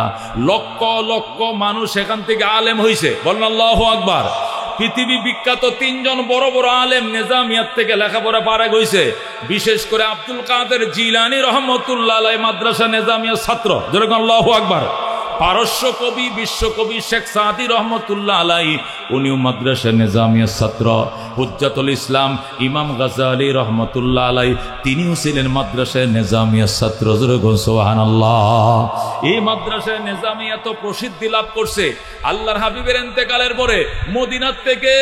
লক্ষ লক্ষ মানুষ এখান থেকে আলেম হইছে, বলেন আল্লাহু আকবার। পৃথিবী বিখ্যাত 3 জন বড় বড় আলেম নিজামিয়াত থেকে লেখাপড়া পারা গইছে, বিশেষ করে আব্দুল কাদের জিলানী রহমতুল্লাহ আলাইহি মাদ্রাসা নিজামিয়ার ছাত্র, যেরকম আল্লাহু আকবার। পারস্য কবি, বিশ্বকবি শেখ সাদি রহমতুল্লাহ আলাইহি উনিও মাদ্রাসা নিজামিয়ার ছাত্র। হুজ্জাতুল ইসলাম ইমাম গাজ্জালী রহমতুল্লাহ আলাইহি তিনিও ছিলেন মাদ্রাসা নিজামিয়ার ছাত্র, যেরকম সুবহানাল্লাহ। এই মাদ্রাসা নিজামিয়া তো প্রসিদ্ধি লাভ করছে আল্লাহর হাবিবের ইন্তেকালের পরে। মদিনার থেকে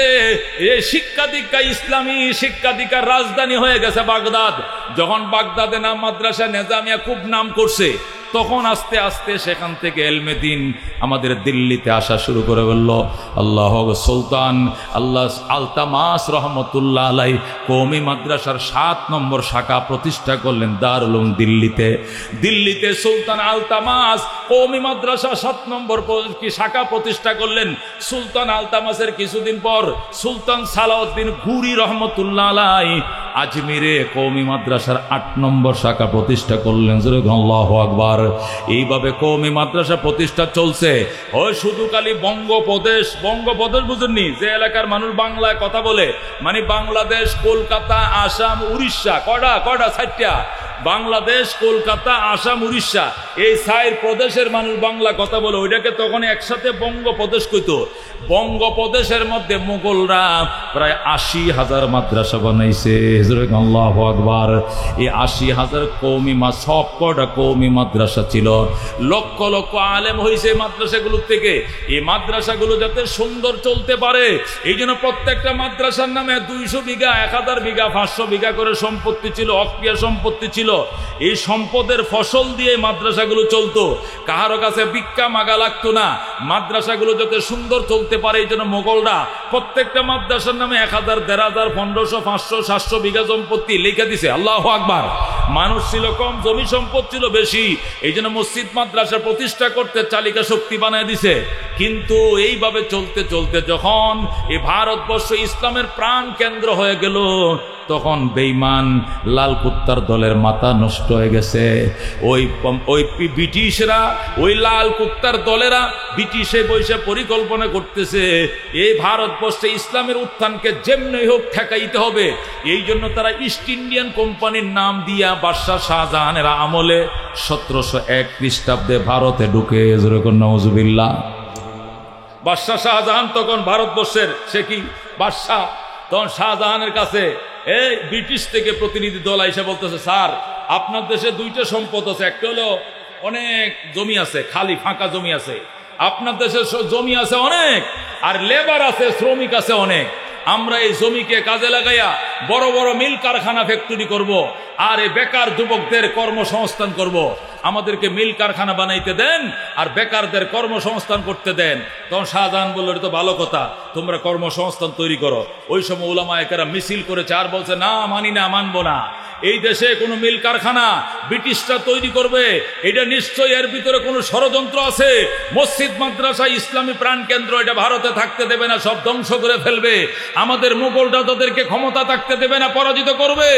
এই শিক্ষা দীক্ষা, ইসলামী শিক্ষা দীক্ষার রাজধানী হয়ে গেছে বাগদাদ। যখন বাগদাদে নাম মাদ্রাসা নিজামিয়া খুব নাম করছে, তখন আস্তে আস্তে সেখান থেকে এলমে দিন আমাদের দিল্লিতে আসা শুরু করে বলল। আল্লাহ সুলতান আল্লাহ আলতামাস রহমতুল্লাহ আলাইহি কওমি মাদ্রাসার 7 নম্বর শাখা প্রতিষ্ঠা করলেন দারুল উলুম দিল্লিতে। দিল্লিতে সুলতান আলতামাস কওমি মাদ্রাসা 7 নম্বর শাখা প্রতিষ্ঠা করলেন। সুলতান আলতামাসের কিছুদিন পর সুলতান সালাউদ্দিন ঘুরি রহমতুল্লাহ আলাইহি আজমিরে কওমি মাদ্রাসার 8 নম্বর শাখা প্রতিষ্ঠা করলেন, যেরকম আল্লাহু আকবার। এইভাবে কওমি মাদ্রাসা প্রতিষ্ঠা চলছে। ওই শুধু খালি বঙ্গপ্রদেশ, বঙ্গপ্রদেশ বুঝেননি, যে এলাকার মানুষ বাংলায় কথা বলে, মানে বাংলাদেশ, কলকাতা, আসাম, উড়িষ্যা, কয়টা 4টা বাংলাদেশ, কলকাতা, আসাম, উড়িষ্যা, এই 4 প্রদেশের মানুষ বাংলা কথা বলে, ওইটাকে তখন একসাথে বঙ্গপ্রদেশ কইতো। বঙ্গপ্রদেশের মধ্যে মুঘলরা প্রায় 80,000 মাদ্রাসা বানাইছে, আল্লাহু আকবার। এই 80,000 কওমি সব কটা কওমি মাদ্রাসা ছিল। লক্ষ লক্ষ আলেম হয়েছে মাদ্রাসাগুলো থেকে। এই মাদ্রাসাগুলো যাতে সুন্দর চলতে পারে, এই জন্য প্রত্যেকটা মাদ্রাসার নামে 200 বিঘা, 1000 বিঘা, 500 বিঘা করে সম্পত্তি ছিল, অক্রিয়া সম্পত্তি ছিল। এই সম্পদের ফসল দিয়ে মাদ্রাসাগুলো চলতো, কাহারো কাছে ভিক্ষা মাগা লাগতো না। মাদ্রাসাগুলো যাতে সুন্দর চলতে পারে, এই জন্য মোগলরা প্রত্যেকটা মাদ্রাসার নামে 1000, 1500, 1500, 500, 700 বিঘা সম্পত্তি লিখে দিছে। আল্লাহু আকবার। মানুষ ছিল কম, জমি সম্পদ ছিল বেশি, এই জন্য মসজিদ মাদ্রাসা প্রতিষ্ঠা করতে চালিকা শক্তি বানায় দিছে। কিন্তু এইভাবে চলতে চলতে যখন এই ভারতবর্ষ ইসলামের প্রাণ কেন্দ্র হয়ে গেল, তখন বেঈমান লাল কুত্তার দলের মাথা নষ্ট হয়ে গেছে। ওই ব্রিটিশরা, ওই লাল কুত্তার দলেরা ব্রিটিশে বসে পরিকল্পনা করতেছে এই ভারতবর্ষে ইসলামের উত্থানকে যেমনি হোক ঠেকাইতে হবে। এই জন্য তারা ইস্ট ইন্ডিয়ান কোম্পানির নাম দিয়া বাদশাহ শাহজাহানের আমলে 1701 খ্রিস্টাব্দে ভারতে ঢুকে, যেরকম নাউজুবিল্লাহ। বাদশাহ শাহজাহান তখন ভারতবর্ষের, সে কি বাদশাহ, তখন শাহজাহানের কাছে এই ব্রিটিশ থেকে প্রতিনিধি দল এসে বলতেছে, স্যার আপনার দেশে 2টা সম্পদ আছে, একটা হলো অনেক জমি আছে, খালি ফাঁকা জমি আছে, আপনার দেশে জমি আছে অনেক, আর লেবার আছে, শ্রমিক আছে অনেক। আমরা এই জমিকে কাজে লাগাইয়া বড় বড় মিল কারখানা, ফ্যাক্টরি করব, আর এই বেকার যুবকদের কর্মসংস্থান করব। আমাদেরকে মিল কারখানা বানাইতে দেন আর বেকারদের কর্মসংস্থান করতে দেন। তখন শাহজাহান বলল, এটা তো ভালো কথা, তোমরা কর্মসংস্থান তৈরি করো। ওই সময় উলামায়ে কেরাম মিছিল করেছে আর বলছে, না মানি না, মানবো না। এই দেশে কোনো মিল কারখানা ব্রিটিশরা তৈরি করবে, এটা নিশ্চয়ই এর ভিতরে কোনো ষড়যন্ত্র আছে। মসজিদ মাদ্রাসা ইসলামী প্রাণ কেন্দ্র, এটা ভারতে থাকতে দেবে না, সব ধ্বংস করে ফেলবে। আমাদের মুঘলরা তাদেরকে ক্ষমতা থাকতে দেবে না, পরাজিত করবে।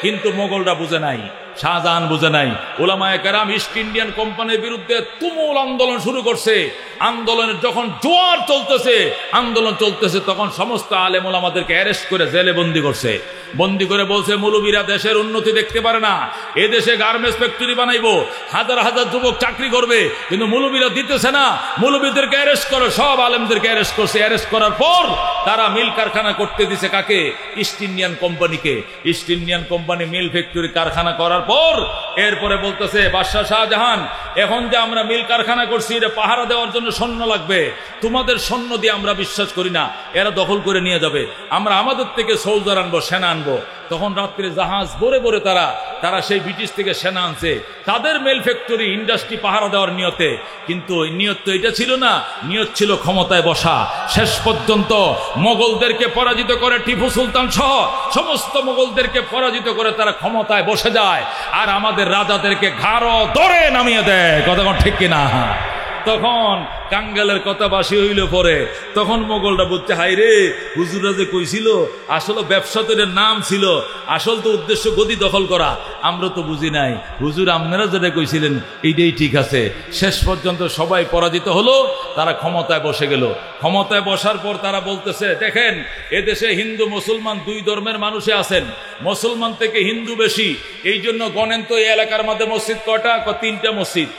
কিন্তু মুঘলরা বুঝে নাই, শাহজাহান বুঝে নাই। উলামায়ে কেরাম ইস্ট ইন্ডিয়ান কোম্পানির বিরুদ্ধে তুমুল আন্দোলন শুরু করছে। আন্দোলনের যখন জোয়ার চলতেছে, আন্দোলন চলতেছে, তখন সমস্ত আলেম ওলামাদেরকে অ্যারেস্ট করে জেলে বন্দি করছে। বন্দি করে বলছে, মৌলবীরা দেশের উন্নতি দেখতে পারে না, এ দেশে গার্মেন্টস ফ্যাক্টরি বানাইবো, হাজার হাজার যুবক চাকরি করবে, কিন্তু মৌলবীরা দিতেছে না, মৌলবীদেরকে অ্যারেস্ট করো। সব আলেমদেরকে অ্যারেস্ট করছে। অ্যারেস্ট করার পর তারা মিল কারখানা করতে দিছে কাকে? ইস্ট ইন্ডিয়ান কোম্পানিকে। East Indian company mill factory কারখানা করার পর এরপরে বলতেছে, বাদশাহ শাহজাহান, এখন যে আমরা মিল কারখানা করছি, এটা পাহারা দেওয়ার জন্য সৈন্য লাগবে, তোমাদের সৈন্য দিয়ে আমরা বিশ্বাস করি না, এরা দখল করে নিয়ে যাবে, আমরা আমাদের থেকে সোলজার আনবো, সেনা আনবো। তখন রাত্রে জাহাজ ভরে ভরে তারা তারা সেই ব্রিটিশ থেকে সেনা আনছে, তাদের মেল ফ্যাক্টরি ইন্ডাস্ট্রি পাহারা দেওয়ার নিয়তে। কিন্তু নিয়ত তো এটা ছিল না, নিয়ত ছিল ক্ষমতায় বসা। শেষ পর্যন্ত মোগলদেরকে পরাজিত করে টিপু সুলতান সহ সমস্ত মোগলদেরকে পরাজিত করে তারা ক্ষমতায় বসে যায়, আর আমাদের রাজাদেরকে ঘাড় ধরে নামিয়ে দেয়। কথা ঠিক কিনা? তখন কাঙ্গালের কথা বাসি হইল পরে, তখন মোগলরা বলছে, হাই রে, হুজুরা যে কইছিল আসলে ব্যবসা তো এর নাম ছিল, আসল তো উদ্দেশ্য গদি দখল করা, আমরা তো বুঝি নাই। হুজুর আপনারা যেটা কইছিলেন এইটাই ঠিক আছে। শেষ পর্যন্ত সবাই পরাজিত হলো, তারা ক্ষমতায় বসে গেল। ক্ষমতায় বসার পর তারা বলতেছে, দেখেন এদেশে হিন্দু মুসলমান দুই ধর্মের মানুষে আছেন, মুসলমান থেকে হিন্দু বেশি, এই জন্য গণেন তো এই এলাকার মধ্যে মসজিদ কটা? 3টা মসজিদ।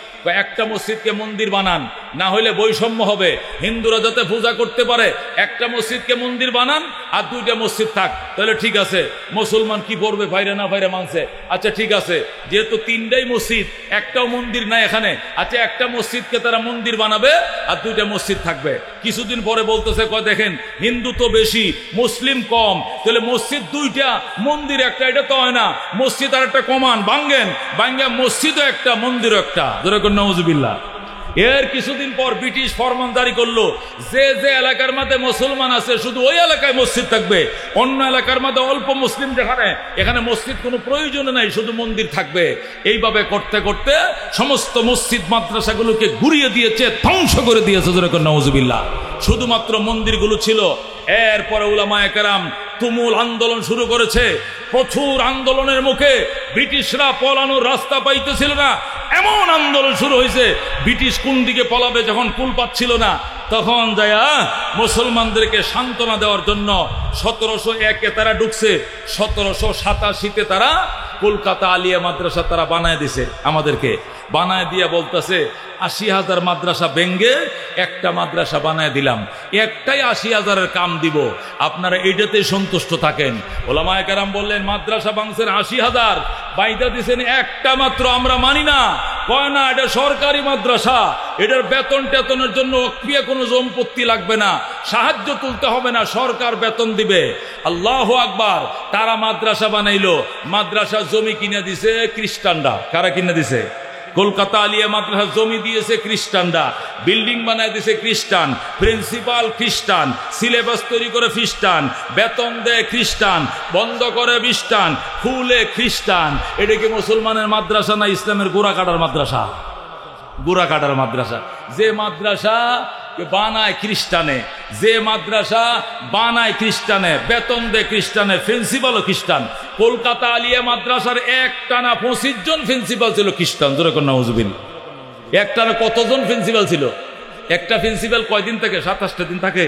একটা মসজিদকে মন্দির বানান, না হইলে বৈষম্য হবে, হিন্দুরা যাতে পূজা করতে পারে। একটা মসজিদকে মন্দির বানান আর 2টা মসজিদ থাক, তাহলে ঠিক আছে। মুসলমান কি পড়বে, বাইরে না বাইরে মানছে, আচ্ছা ঠিক আছে। যেহেতু 3টাই মসজিদ, একটাও মন্দির নাই এখানে, আচ্ছা একটা মসজিদকে তারা মন্দির বানাবে আর 2টা মসজিদ থাকবে। কিছুদিন পরে বলতেছে, দেখেন হিন্দু তো বেশি, মুসলিম কম, তাহলে মসজিদ 2টা মন্দির একটা, এটা তো হয় না। মসজিদ আর একটা কমান, ভাঙ্গেন, ভাঙ্গা মসজিদও একটা মন্দিরও একটা। নাউজুবিল্লাহ। এর কিছুদিন পর ব্রিটিশ ফরমান জারি করলো, যে যে এলাকার মধ্যে মুসলমান আছে শুধু ওই এলাকায় মসজিদ থাকবে, অন্য এলাকার মধ্যে অল্প মুসলিম যেখানে, এখানে মসজিদ কোনো প্রয়োজন নাই, শুধু মন্দির থাকবে। এইভাবে করতে করতে সমস্ত মসজিদ মাদ্রাসাগুলোকে ঘুরিয়ে দিয়েছে, ধ্বংস করে দিয়েছে। নাউজুবিল্লাহ। শুধুমাত্র মন্দিরগুলো ছিল। এরপরে উলামায়ে কেরাম তুমুল আন্দোলন শুরু করেছে। প্রচুর আন্দোলনের মুখে ব্রিটিশরা পলানোর রাস্তা পাইতেছিল না, এমন আন্দোলন শুরু হয়েছে। ব্রিটিশ কোন দিকে পলাবে যখন কুল পাচ্ছিল না, তখন যায়া মুসলমানদেরকে সান্ত্বনা দেওয়ার জন্য 1701-এ তারা ঢুকছে, 1787-তে তারা কলকাতা আলিয়া মাদ্রাসা তারা বানায় দিছে। আমাদেরকে বানায় দিয়ে বলতেছে, 80,000 মাদ্রাসা ভেঙ্গে একটা মাদ্রাসা বানায় দিলাম, একটাই 80,000-এর কাম দিব, আপনারা এইটাতে সন্তুষ্ট থাকেন। ওলামায়ে কেরাম বললেন, মাদ্রাসা ভাঙছেন 80,000, বাইদা দিছেন একটা মাত্র, আমরা মানি না। কয় না, এটা সরকারি মাদ্রাসা, এটার বেতন টেতনের জন্য অক্রিয়া কোনো সম্পত্তি লাগবে না, সাহায্য তুলতে হবে না, সরকার বেতন দিবে। আল্লাহু আকবার। তারা মাদ্রাসা বানাইলো, মাদ্রাসা জমি কিনে দিছে খ্রিস্টানরা। কারা কিনে দিছে? কলকাতা আলিয়া মাদ্রাসা জমি দিয়েছে খ্রিস্টানরা, বিল্ডিং বানায় দিয়েছে খ্রিস্টান, প্রিন্সিপাল খ্রিস্টান, সিলেবাস তৈরি করে খ্রিস্টান, বেতন দেয় খ্রিস্টান, বন্ধ করে খ্রিস্টান, খুলে খ্রিস্টান। এটা কি মুসলমানের মাদ্রাসা না ইসলামের গোড়া কাটার মাদ্রাসা? গোড়া কাটার মাদ্রাসা। যে মাদ্রাসা বানায় খ্রিস্টানে, যে মাদ্রাসা বানায় খ্রিস্টানে, বেতন দেয় খ্রিস্টানে, প্রিন্সিপালও খ্রিস্টান। কলকাতা আলিয়া মাদ্রাসার একটানা 25 জন প্রিন্সিপাল ছিল খ্রিস্টান। নাউজুবিল্লাহ। একটানা কতজন প্রিন্সিপাল ছিল? একটা প্রিন্সিপাল কয়দিন থাকে? 27টা দিন থাকে।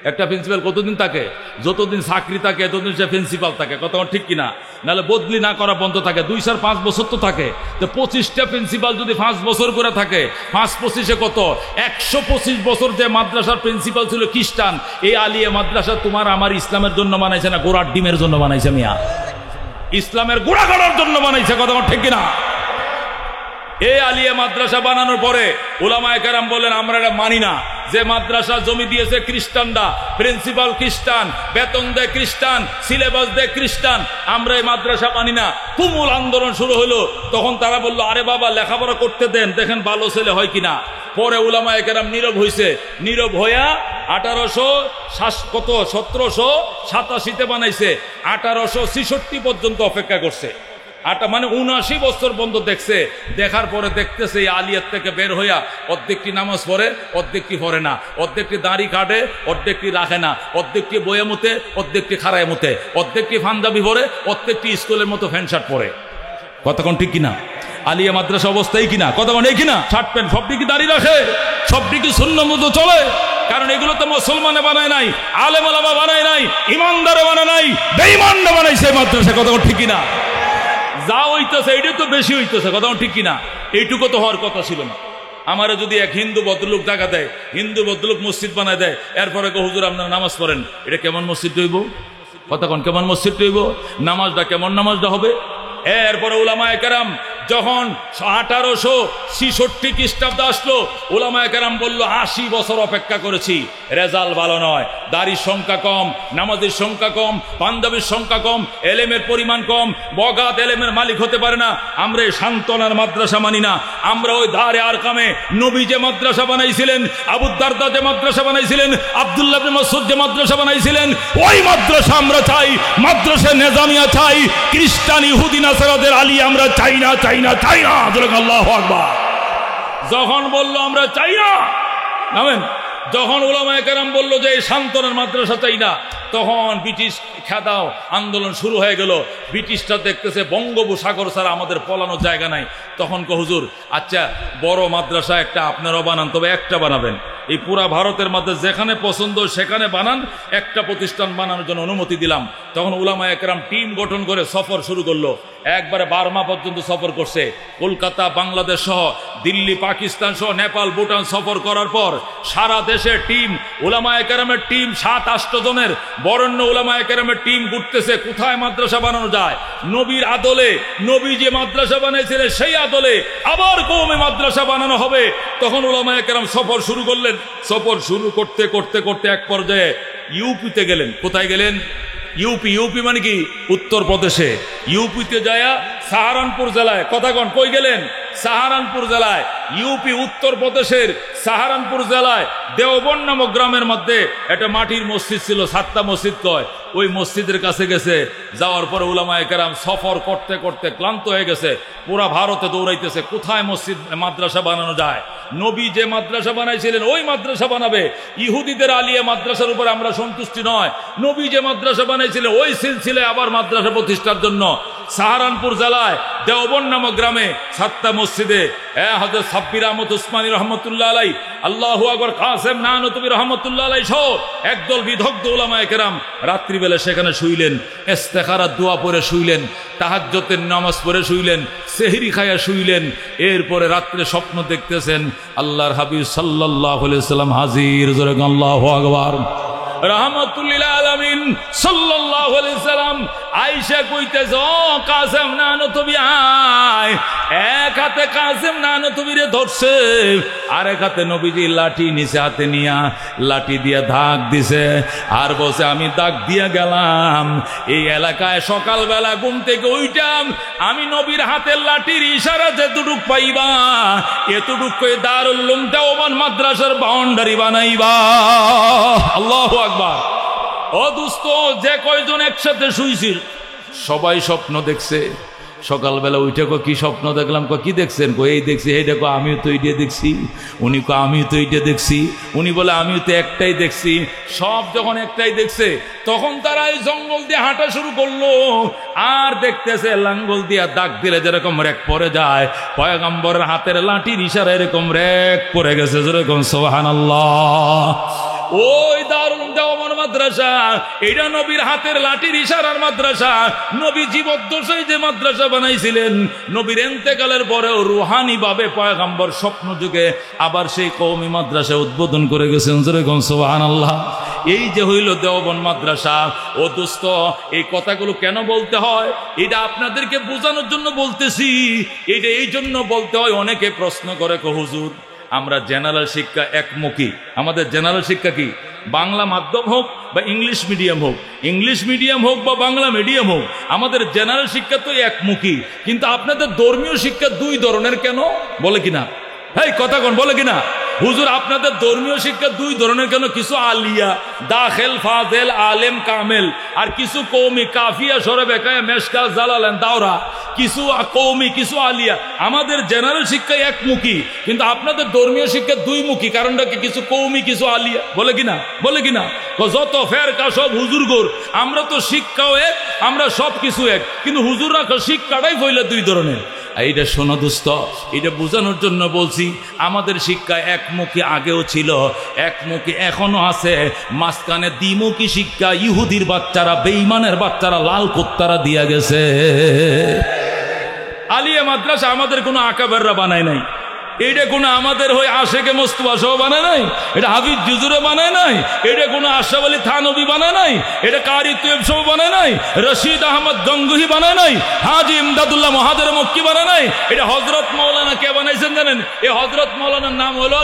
একটা প্রিন্সিপাল কতদিন থাকে? যতদিন চাকরি থাকে ততদিন সে প্রিন্সিপাল থাকে। কথা ঠিক কিনা? নাহলে বদলি না করা বন্ধ থাকে। 2-5 বছর তো থাকে। তো 25টা প্রিন্সিপাল যদি 5 বছর করে থাকে, 5-25-এ কত? 125 বছর যে মাদ্রাসার প্রিন্সিপাল ছিল খ্রিস্টান। এই আলিয়া মাদ্রাসা তোমার আমার ইসলামের জন্য বানাইছে না গোড়ার ডিমের জন্য বানাইছে? মিয়া, ইসলামের গোড়া করার জন্য বানাইছে। কথা ঠিক কিনা? এই আলিয়া মাদ্রাসা বানানোর পরে উলামায়ে কেরাম বললেন, আমরা এটা মানি না। যে মাদ্রাসা জমি দিয়েছে খ্রিস্টানরা, প্রিন্সিপাল খ্রিস্টান, বেতন দেয় খ্রিস্টান, সিলেবাস দেয় খ্রিস্টান, আমরা এই মাদ্রাসা মানি না। তুমুল আন্দোলন শুরু হলো। তখন তারা বললো, আরে বাবা লেখাপড়া করতে দেন, দেখেন ভালো ছেলে হয় কিনা। পরে উলামায়ে কেরাম নীরব হয়েছে। নীরব হইয়া 1787-তে বানাইছে, 1866 পর্যন্ত অপেক্ষা করছে। মানে 79 বছর বন্ধ দেখছে। দেখার পরে দেখতেছে এই আলিয়াত থেকে বের হইয়া অর্ধেকটি নামাজ পড়ে, অর্ধেকটি পড়ে না, অর্ধেকটি দাড়ি কাটে, অর্ধেকটি রাখে না, অর্ধেকটি বইয়ে মতে, অর্ধেকটি খাড়ায় মতে, অর্ধেকটি পাঞ্জাবি পরে, অর্ধেকটি স্কুলের মতো প্যান্ট শার্ট পরে। কতক্ষণ ঠিক কিনা? আলিয়া মাদ্রাসা অবস্থায় কিনা? কতক্ষণ এই কিনা? শার্ট প্যান্ট সবটি কি দাড়ি রাখে? সবটি কি সুন্নাহ মতো চলে? কারণ এগুলো তো মুসলমানে বানায় নাই, আলেম ওলামা বানায় নাই, ইমানদারে বানায় নাই, বেঈমানরা বানাইছে মাদ্রাসা। কতক্ষণ ঠিক কিনা? যা হইতেছে এটা তো বেশি হইতেছে। কথা ঠিক কিনা? এইটুকু তো হওয়ার কথা ছিল না। আমারে যদি এক হিন্দু ভদ্রলোক টাকা দেয়, হিন্দু ভদ্রলোক মসজিদ বানায় দেয়, এরপরে হুজুর আপনারা নামাজ পড়েন, এটা কেমন মসজিদ হইব? কতক্ষণ কেমন মসজিদ হইব? নামাজটা কেমন নামাজটা হবে? এরপরে উলামায়ে কেরাম যখন 1866 খ্রিস্টাব্দে আসলো, উলামায়ে কেরাম বলল 80 বছর অপেক্ষা করেছি, রেজাল্ট ভালো নয়, দাড়ির সংখ্যা কম, নামাজের সংখ্যা কম, পাঞ্জাবির সংখ্যা কম, এলেমের পরিমাণ কম, বগাত এলেমের মালিক হতে পারে না। আমরা এই সান্ত্বনার মাদ্রাসা মানি না, আমরা ওই দারে আরকামে নবী যে মাদ্রাসা বানাইছিলেন, আবু দারদা যে মাদ্রাসা বানাইছিলেন, আব্দুল্লাহ ইবনে মাসউদ যে মাদ্রাসা বানাইছিলেন, ওই মাদ্রাসা আমরা চাই। মাদ্রাসা নিজামিয়া চাই, খ্রিস্টান ইহুদি নাসারাদের আলী আমরা চাই না, চাই না, চাই না। আল্লাহু আকবার। যখন বলল আমরা চাই না, নামেন, যখন উলামায়ে কেরাম বলল যে এই সান্ত্বনার মাদ্রাসা চাই না, তখন ব্রিটিশ খেদাও আন্দোলন শুরু হয়ে গেল। ব্রিটিশরা দেখতেছে বঙ্গোপসাগর ছাড়া আমাদের পলানোর জায়গা নাই। তখন হুজুর আচ্ছা বড় মাদ্রাসা একটা আপনারাও বানান, তবে একটা বানাবেন, এই পুরা ভারতের মধ্যে যেখানে পছন্দ সেখানে বানান, একটা প্রতিষ্ঠান বানানোর জন্য অনুমতি দিলাম। তখন উলামায়ে কেরাম টিম গঠন করে সফর শুরু করলো। একবারে বার্মা পর্যন্ত সফর করছে, কলকাতা, বাংলাদেশ সহ দিল্লি, পাকিস্তান সহ নেপাল, ভুটান সফর করার পর সারা দেশে টিম, উলামায়ে কেরামের টিম 7-8 জনের বরেণ্য উলামায়ে কেরামের টিম ঘুরতেছে কোথায় মাদ্রাসা বানানো যায়। নবীর আদলে, নবী যে মাদ্রাসা বানাইছিলেন সেই আদলে আবার কওমে মাদ্রাসা বানানো হবে। তখন উলামায়ে কেরাম সফর শুরু করলেন। সফর শুরু করতে করতে করতে এক পর্যায়ে ইউপিতে গেলেন। কোথায় গেলেন? ইউপি। ইউপি মানে কি? উত্তর প্রদেশে। ইউপিতে যায়া সাহারানপুর জেলায়, কথা কন, কই গেলেন? সাহারানপুর জেলায়। ইউপি উত্তর প্রদেশের সাহারানপুর জেলায় দেওবন্দ নামক গ্রামের মধ্যে একটা মাটির মসজিদ ছিল, 7টা মসজিদ কয়। ওই মসজিদের কাছে গেছে। যাওয়ার পরে উলামায়ে কেরাম সফর করতে করতে ক্লান্ত হয়ে গেছে, পুরা ভারতে দৌড়াইতেছে কোথায় মসজিদ মাদ্রাসা বানানো যায়। নবী যে মাদ্রাসা বানাইছিলেন ওই মাদ্রাসা বানাবে। ইহুদিদের আলিয়া মাদ্রাসার উপরে আমরা সন্তুষ্টি নয়, নবী যে মাদ্রাসা বানাইছিলেন ওই সিলসিলায় আবার মাদ্রাসা প্রতিষ্ঠার জন্য সাহারানপুর জেলায় দেওবন্দ নামক গ্রামে 7টা মসজিদে হযরত সাব্বির আহমদ উসমানী রহমতুল্লাহ আলাইহি, আল্লাহু আকবার, কাসেম নানতুবি রহমতুল্লাহ আলাইহি সহ একদল বিদগ্ধ উলামায়ে কেরাম রাত্রিবেলা সেখানে শুইলেন, ইস্তেখারার দোয়া পড়ে শুইলেন, তাহাজ্জুদের নামাজ পড়ে শুইলেন, সেহরি খায়া শুইলেন। এরপরে রাত্রে স্বপ্ন দেখতেছেন আল্লাহর হাবিব সাল্লাল্লাহু আলাইহি সাল্লাম হাজির। জোরে আল্লাহু আকবার। রাহমাতুল্লিল আলামিন সাল্লাল্লাহু আলাইহি সাল্লাম আয়েশা কইতেছে, ও কাসেম নানতুবি আয়। এক হাতে কাসেম নানতুবিরে ধরছে, আর এক হাতে নবীজি লাঠি নিচে হাতে নিয়া লাঠি দিয়া দাগ দিছে, আর বসে আমি দাগ দিয়া গেলাম। এই এলাকায় সকালবেলা ঘুম থেকে উইঠাম, আমি নবীর হাতের লাঠির ইশারা যেটুক পাইবা এতটুক কই দারুল উলুম দেওবন্দ মাদ্রাসার বাউন্ডারি বানাইবা। আল্লাহু আকবার। ও দোস্ত, যে কয়জন একসাথে শুইছিল সবাই স্বপ্ন দেখছে। সকালবেলা উঠে কি স্বপ্ন দেখলাম? কি দেখছেন? এই দেখছি। এই দেখো আমিও তো এইটা দেখছি। উনি আমিও তো এইটা দেখছি। উনি বলে আমিও তো একটাই দেখছি। সব যখন একটাই দেখছে তখন তারা এই জঙ্গল দিয়ে হাঁটা শুরু করলো, আর দেখতেছে লাঙ্গল দিয়া দাগ দিলে যেরকম রেক পরে যায়, পয়গম্বরের হাতের লাঠির ইশারা এরকম রেক পড়ে গেছে। যেরকম সুবহানাল্লাহ। ওই দারুল দেওবন্দ মাদ্রাসা, এটা নবীর হাতের লাঠির ইশারার মাদ্রাসা। নবী জীবদ্দশায় যে মাদ্রাসা বানাইছিলেন, নবীর ইন্তেকালের পরেও রুহানি ভাবে পয়গম্বর স্বপ্ন যুগে আবার সেই কওমি মাদ্রাসা উদ্বোধন করে গেছেন। যেরকম সুবহানাল্লাহ। এই যে হইল দেওবন্দ মাদ্রাসা। ও দোস্ত, এই কথাগুলো কেন বলতে হয়? এটা আপনাদেরকে বোঝানোর জন্য বলতেছি। এটা এই জন্য বলতে হয়, অনেকে প্রশ্ন করে হুজুর আমরা জেনারেল শিক্ষা একমুখী, আমাদের জেনারেল শিক্ষা কি বাংলা মাধ্যম হোক বা ইংলিশ মিডিয়াম হোক, ইংলিশ মিডিয়াম হোক বা বাংলা মিডিয়াম হোক, আমাদের জেনারেল শিক্ষা তো একমুখী, কিন্তু আপনাদের ধর্মীয় শিক্ষা 2 ধরনের কেন? বলে কিনা? এই কথা কোন বলে কিনা? হুজুর আপনাদের ধর্মীয় শিক্ষা 2 ধরনের কেন? কিছু আলিয়া, দাখিল, ফাজিল, আলেম, কামেল, আর কিছু কওমি, কাফিয়া, সরবেকায়া, মেশকাত, জালালান, দাওরা, কিছু কওমি, কিছু আলিয়া। আমাদের জেনারেল শিক্ষা একমুখী, কিন্তু আপনাদের ধর্মীয় শিক্ষা 2 মুখী। কারণটা কি? কিছু কওমি, কিছু আলিয়া। বলে কিনা? বলে কিনা? যত ফেরকা সব হুজুরগোর, আমরা তো শিক্ষাও এক, আমরা সব কিছু এক, কিন্তু হুজুররা শিক্ষাটাই হইলে 2 ধরনের। এইটা শোনো দোস্ত, এটা বোঝানোর জন্য বলছি, আমাদের শিক্ষা একমুখী আগেও ছিল, একমুখী এখনো আছে। মাঝখানে দ্বিমুখী শিক্ষা ইহুদির বাচ্চারা, বেঈমানের বাচ্চারা, লাল কুত্তারা দিয়া গেছে। আলিয়া মাদ্রাসা আমাদের কোনো আকাবেররা বানায় নাই। এটা কোনো আমাদের হয়ে আশেকে মোস্তফা সহ বানায় নাই, এটা হাফিজ জুজুরে বানায় নাই, এটা কোনো আশরাফ আলী থানভী বানায় নাই, এটা কারি তুয়েব সহ বানায় নাই, রশিদ আহমদ গঙ্গুহি বানায় নাই, হাজি ইমদাদুল্লাহ মহাদের মক্কি বানায় নাই। এটা হযরত মাওলানা কে বানাইছেন জানেন? এই হযরত মাওলানার নাম হলো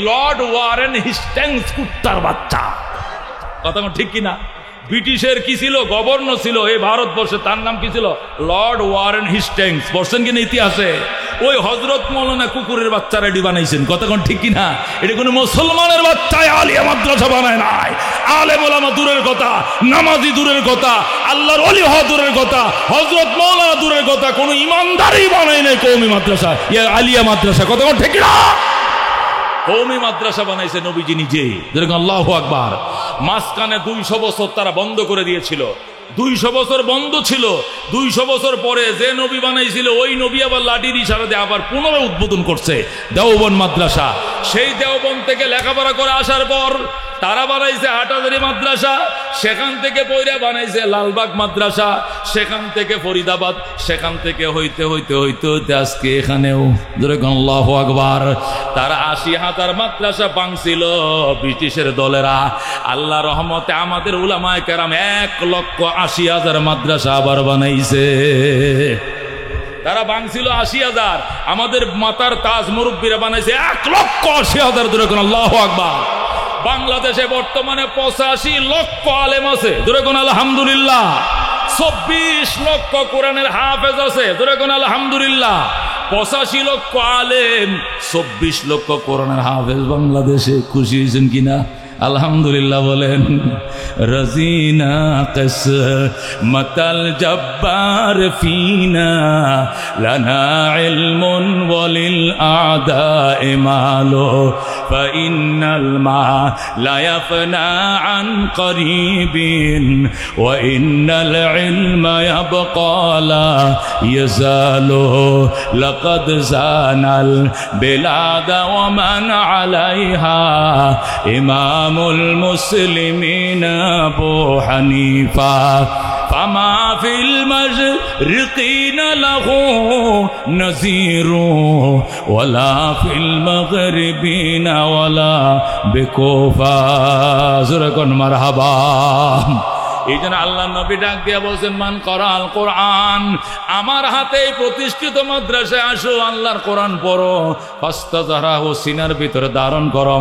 লর্ড ওয়ারেন হেস্টিংস, কুত্তার বাচ্চা। কথা ঠিক কিনা? ব্রিটিশের কি ছিল? গভর্নর ছিল এই ভারতবর্ষে, তার নাম কি ছিল? Lord Warren Hastings. পড়ছেন কিনা ইতিহাসে? ওই হযরত মাওলানা কুকুরের বাচ্চা রেডি বানাইছেন। কথা ঠিক কিনা? এটা কোনো মুসলমানের বাচ্চায় আলিয়া মাদ্রাসা বানায় নাই। আলেম ওলামা দূরের কথা, নামাজি দূরের কথা, আল্লাহর ওলি হওয়া দূরের কথা, হযরত মাওলানা দূরের কথা, কোনো ইমানদারই বানায় নাই কওমি মাদ্রাসা, আলিয়া মাদ্রাসা। কথা ঠিক কিনা? কওমি মাদ্রাসা বানাইছে নবীজি নিজে। যেরকম আল্লাহু আকবার। মাঝখানে 200 বছর তারা বন্ধ করে দিয়েছিল। 200 বছর বন্ধ ছিল। 200 বছর পরে যে নবী বানাইছিল ওই নবী আবার লাঠির ইশারাতে আবার পুনরায় উদ্বোধন করছে দেওবন্দ মাদ্রাসা। সেই দেওবন্দ থেকে লেখাপড়া করে আসার পর তারা বানাইছে হাটহাজারী মাদ্রাসা, সেখান থেকে পয়রা বানাইছে লালবাগ মাদ্রাসা, সেখান থেকে ফরিদাবাদ, সেখান থেকে হইতে হইতে হইতে হইতে আজকে এখানেও। যেরকম আল্লাহু আকবার। তারা 80,000 মাদ্রাসা ভাঙছিল ব্রিটিশের দলেরা। আল্লাহ রহমতে আমাদের উলামায়ে কেরাম 1,80,000 মাদ্রাসা আবার বানাইছে। তারা ভাঙছিল 80,000, আমাদের মাতার তাজ মুরব্বীরা বানাইছে 1,80,000। যেরকম আল্লাহু আকবার। বাংলাদেশে বর্তমানে 85 লক্ষ আলেম আছে। যেরকম আলহামদুলিল্লাহ। 24 লক্ষ কোরআনের হাফেজ আছে। যেরকম আলহামদুলিল্লাহ। 85 লক্ষ আলেম, 24 লক্ষ কোরআনের হাফেজ বাংলাদেশে। খুশি হয়েছেন কিনা? আলহামদুলিল্লাহ বলেন। রাজিনা কিসমাতাল জব্বার ফিনা লানা ইলমুন ওয়ালিল আদায়ে মালো ফাইন্নাল মা লা ইয়াফনা আন করিবিন ওয়া ইন্নাল ইলমা ইয়াবকা লা ইয়াজালু লাকাদ জানাল বিলাদা ওয়া মান আলাইহা ইমামুল মুসলিমিন আবু হানিফা ফামা ফিল মাশরিকিন লাহু নাযীরু ওয়ালা ফিল মাগরিবিন ওয়ালা বিকুফা। যুরকুন মারহাবা। এই জন্য আল্লাহ নবী ডাক দিয়া বলছেন, মান করাল কোরআন, আমার হাতে প্রতিষ্ঠিত মাদ্রাসায় আসো, আল্লাহর কোরআন পড়ো, ফাস্তাযহারাহু, সিনার ভিতরে ধারণ করো।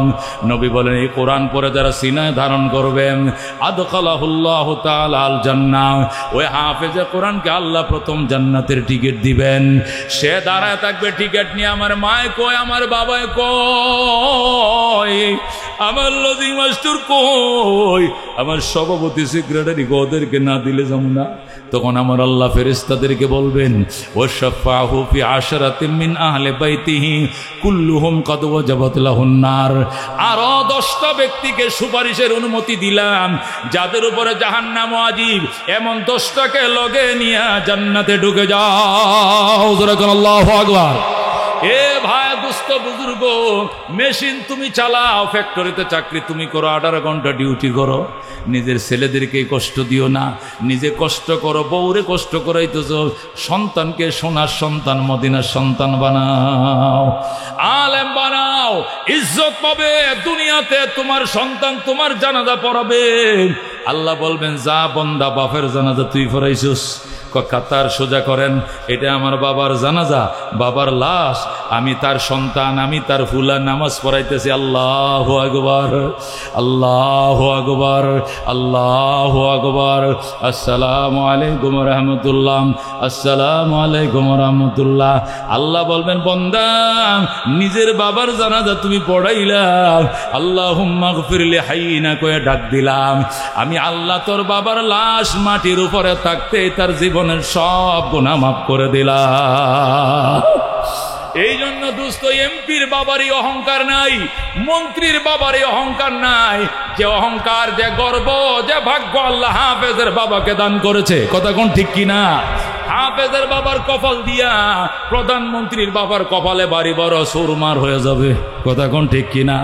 নবী বলেন এই কোরআন পড়ে যারা সিনায় ধারণ করবেন, আদখালাহুল্লাহু তাআলা আল জান্নাহ, ওই হাফেজে কোরআনকে আল্লাহ প্রথম জান্নাতের টিকিট দিবেন। সে দাঁড়ায় থাকবে টিকিট নিয়ে, আমার মায় কয়, আমার বাবায় কয়, আমার লজিং মাস্টার কই, আমার সভাপতি সেক্রেটারি ওদেরকে না দিলে যাবো না। তখন আমার আল্লাহ ফেরেশতাদেরকে বলবেন, ওয়াশফাহু ফি আশরাতিন মিন আহলি বাইতিহি কুল্লুহুম কদ ওয়াজাবাত লাহুন নার। আরো 10টা ব্যক্তিকে সুপারিশের অনুমতি দিলাম যাদের উপরে জাহান্নাম ওয়াজিব, এমন 10টাকে লগে নিয়ে জান্নাতে ঢুকে যাও। যেরকম আল্লাহু আকবার। এ ভাই দুস্থ বুজুর্গ, মেশিন তুমি চালাও, ফ্যাক্টরিতে চাকরি তুমি করো, 18 ঘন্টা ডিউটি করো, নিজের ছেলেদেরকে কষ্ট দিও না, নিজে কষ্ট করো, বউরে কষ্ট করাইতেছ, সন্তানকে সোনার সন্তান মদিনার সন্তান বানাও, আলেম বানাও, ইজ্জত পাবে দুনিয়াতে। তোমার সন্তান তোমার জানাজা পড়াবে। আল্লাহ বলবেন, যা বন্দা বাপের জানাজা তুই পড়াইছিস, কাতার সোজা করেন, এটা আমার বাবার জানাজা, বাবার লাশ, আমি তার সন্তান, আমি তার ফুলা নামাজ পড়াইতেছি। আল্লাহু আকবার, আল্লাহু আকবার, আল্লাহু আকবার। আসসালামু আলাইকুম রাহমাতুল্লাহ, আসসালামু আলাইকুম রাহমাতুল্লাহ। আল্লাহ বলবেন, বান্দা নিজের বাবার জানাজা তুমি পড়াইলা, আল্লাহুম্মা গফিরলি হাইনা কয়ে ডাক দিলাম, আমি আল্লাহ তোর বাবার লাশ মাটির উপরে থাকতে তার জীবনের সব গুনাহ মাফ করে দিলাম। এই জন্য দুস্থ এমপির বাবারই অহংকার নাই, মন্ত্রীর বাবারই অহংকার নাই, যে অহংকার, যে গর্ব, যে ভাগ্য আল্লাহ হাফেজের বাবাকে দান করেছে। কথা কোন ঠিক কিনা? হাফেজের বাবার কপাল দিয়া প্রধানমন্ত্রীর বাবার কপালে বাড়ি বড় সুরমার হয়ে যাবে। কথা কোন ঠিক কিনা?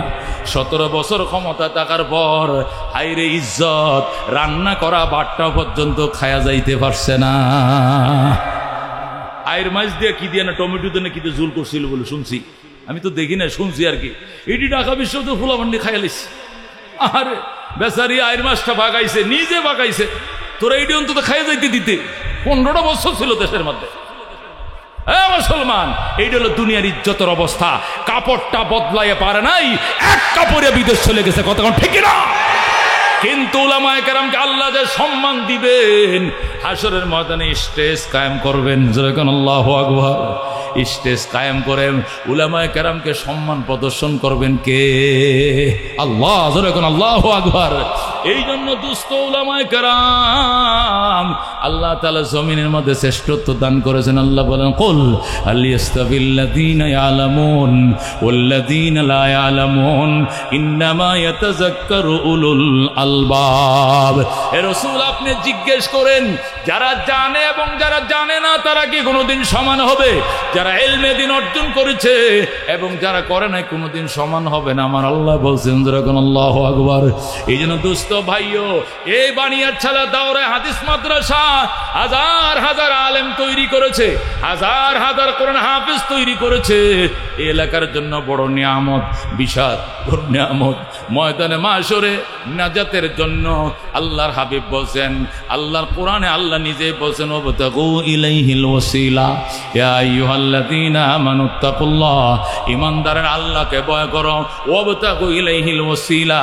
17 বছর ক্ষমতা থাকার পর হাইরে ইজ্জত, রান্না করা বাট্টা পর্যন্ত খায়া যাইতে পারছে না। আয়ের মাছ দিয়ে কি দিয়ে না টমেটো দিয়ে কি দিয়ে ঝুল করছিল বলে শুনছি। আমি তো দেখি না, শুনছি আর কি। এটি ঢাকা বিশ্ব তো ফুলামান্ডি খাইয়ালিস। আরে বেচারি আয়ের মাসটা বাগাইছে, নিজে বাগাইছে, তোরা এটি অন্তত খাইয়ে যাইতে দিতে। 15টা বছর ছিল দেশের মধ্যে। মুসলমান, এইটা হলো দুনিয়ার ইজ্জতের অবস্থা। কাপড়টা বদলাইয়ে পারে নাই, এক কাপড়ে বিদেশ চলে গেছে, কতক্ষণ ঠিক না? কিন্তু উলামায়ে কেরামকে আল্লাহ যে সম্মান দিবেন, হাসরের ময়দানে স্টেজ কায়েম করবেন, যেরকম আল্লাহু আকবার, স্টেজ কায়েম করে উলামায়ে কেরামকে সম্মান প্রদর্শন করবেন কে? আল্লাহ, যেরকম আল্লাহু আকবার। এই জন্য দুস্থ উলামায়ে কেরাম আল্লাহ তাআলা জমিনের মধ্যে শ্রেষ্ঠত্ব দান করেছেন। আল্লাহ বলেন, কুল হাল ইয়াস্তাবিল্লাযীনা ইয়ালামুন ওয়াল্লাযীনা লা ইয়ালামুন ইন্নামা ইয়াতাযাক্কারু উলুল আলবাব। হে রাসূল, আপনি জিজ্ঞেস করেন, যারা জানে এবং যারা জানে না তারা কি কোনোদিন সমান হবে? যারা ইলমে দ্বীন অর্জন করেছে এবং যারা করে নাই কোনোদিন সমান হবে না। আমার আল্লাহ বলছেন, যেরকম আল্লাহু আকবার। এই জন্য দুস্থ ভাইও, এই বানিয়ারছালা দাওরায়ে হাদিস মাদ্রাসা হাজার হাজার আলেম তৈরি করেছে, হাজার হাজার কোরআন হাফেজ তৈরি করেছে। এই এলাকার জন্য বড় নিয়ামত, বিশাল বড় নিয়ামত। ময়দানে মাশরে নাজাতের জন্য আল্লাহর হাবিব বলছেন, আল্লাহর কোরআনে আল্লাহ নিজে বলছেন, ওয়াবতাগু ইলাইহিল ওয়াসিলা ইয়া আইয়ুহাল্লাযীনা আমানুত্তাকুল্লাহ। ঈমানদারের আল্লাহকে ভয় করো। ওয়াবতাগু ইলাইহিল ওয়াসিলা,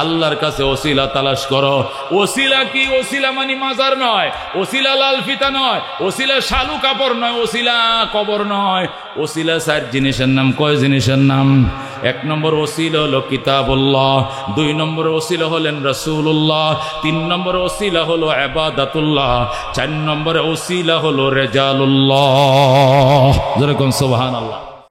আল্লাহর কাছে ওসিলা তালাশ করো। ওসিলা কি? ওসিলা মানে মাজার নয়, ওসিলা লাল ফিতা নয়, ওসিলা শালু কাপড় নয়, ওসিলা কবর নয়। ওসিলা 4 জিনিসের নাম। কয় জিনিসের নাম? 1 নম্বর ওসিলা হলো কিতাবুল্লাহ, 2 নম্বর ওসিলা হলেন রাসূলুল্লাহ, 3 নম্বর ওসিলা হলো ইবাদাতুল্লাহ, 4 নম্বর ওসিলা হলো রিজালুল্লাহ। যেরকম সুবহানাল্লাহ।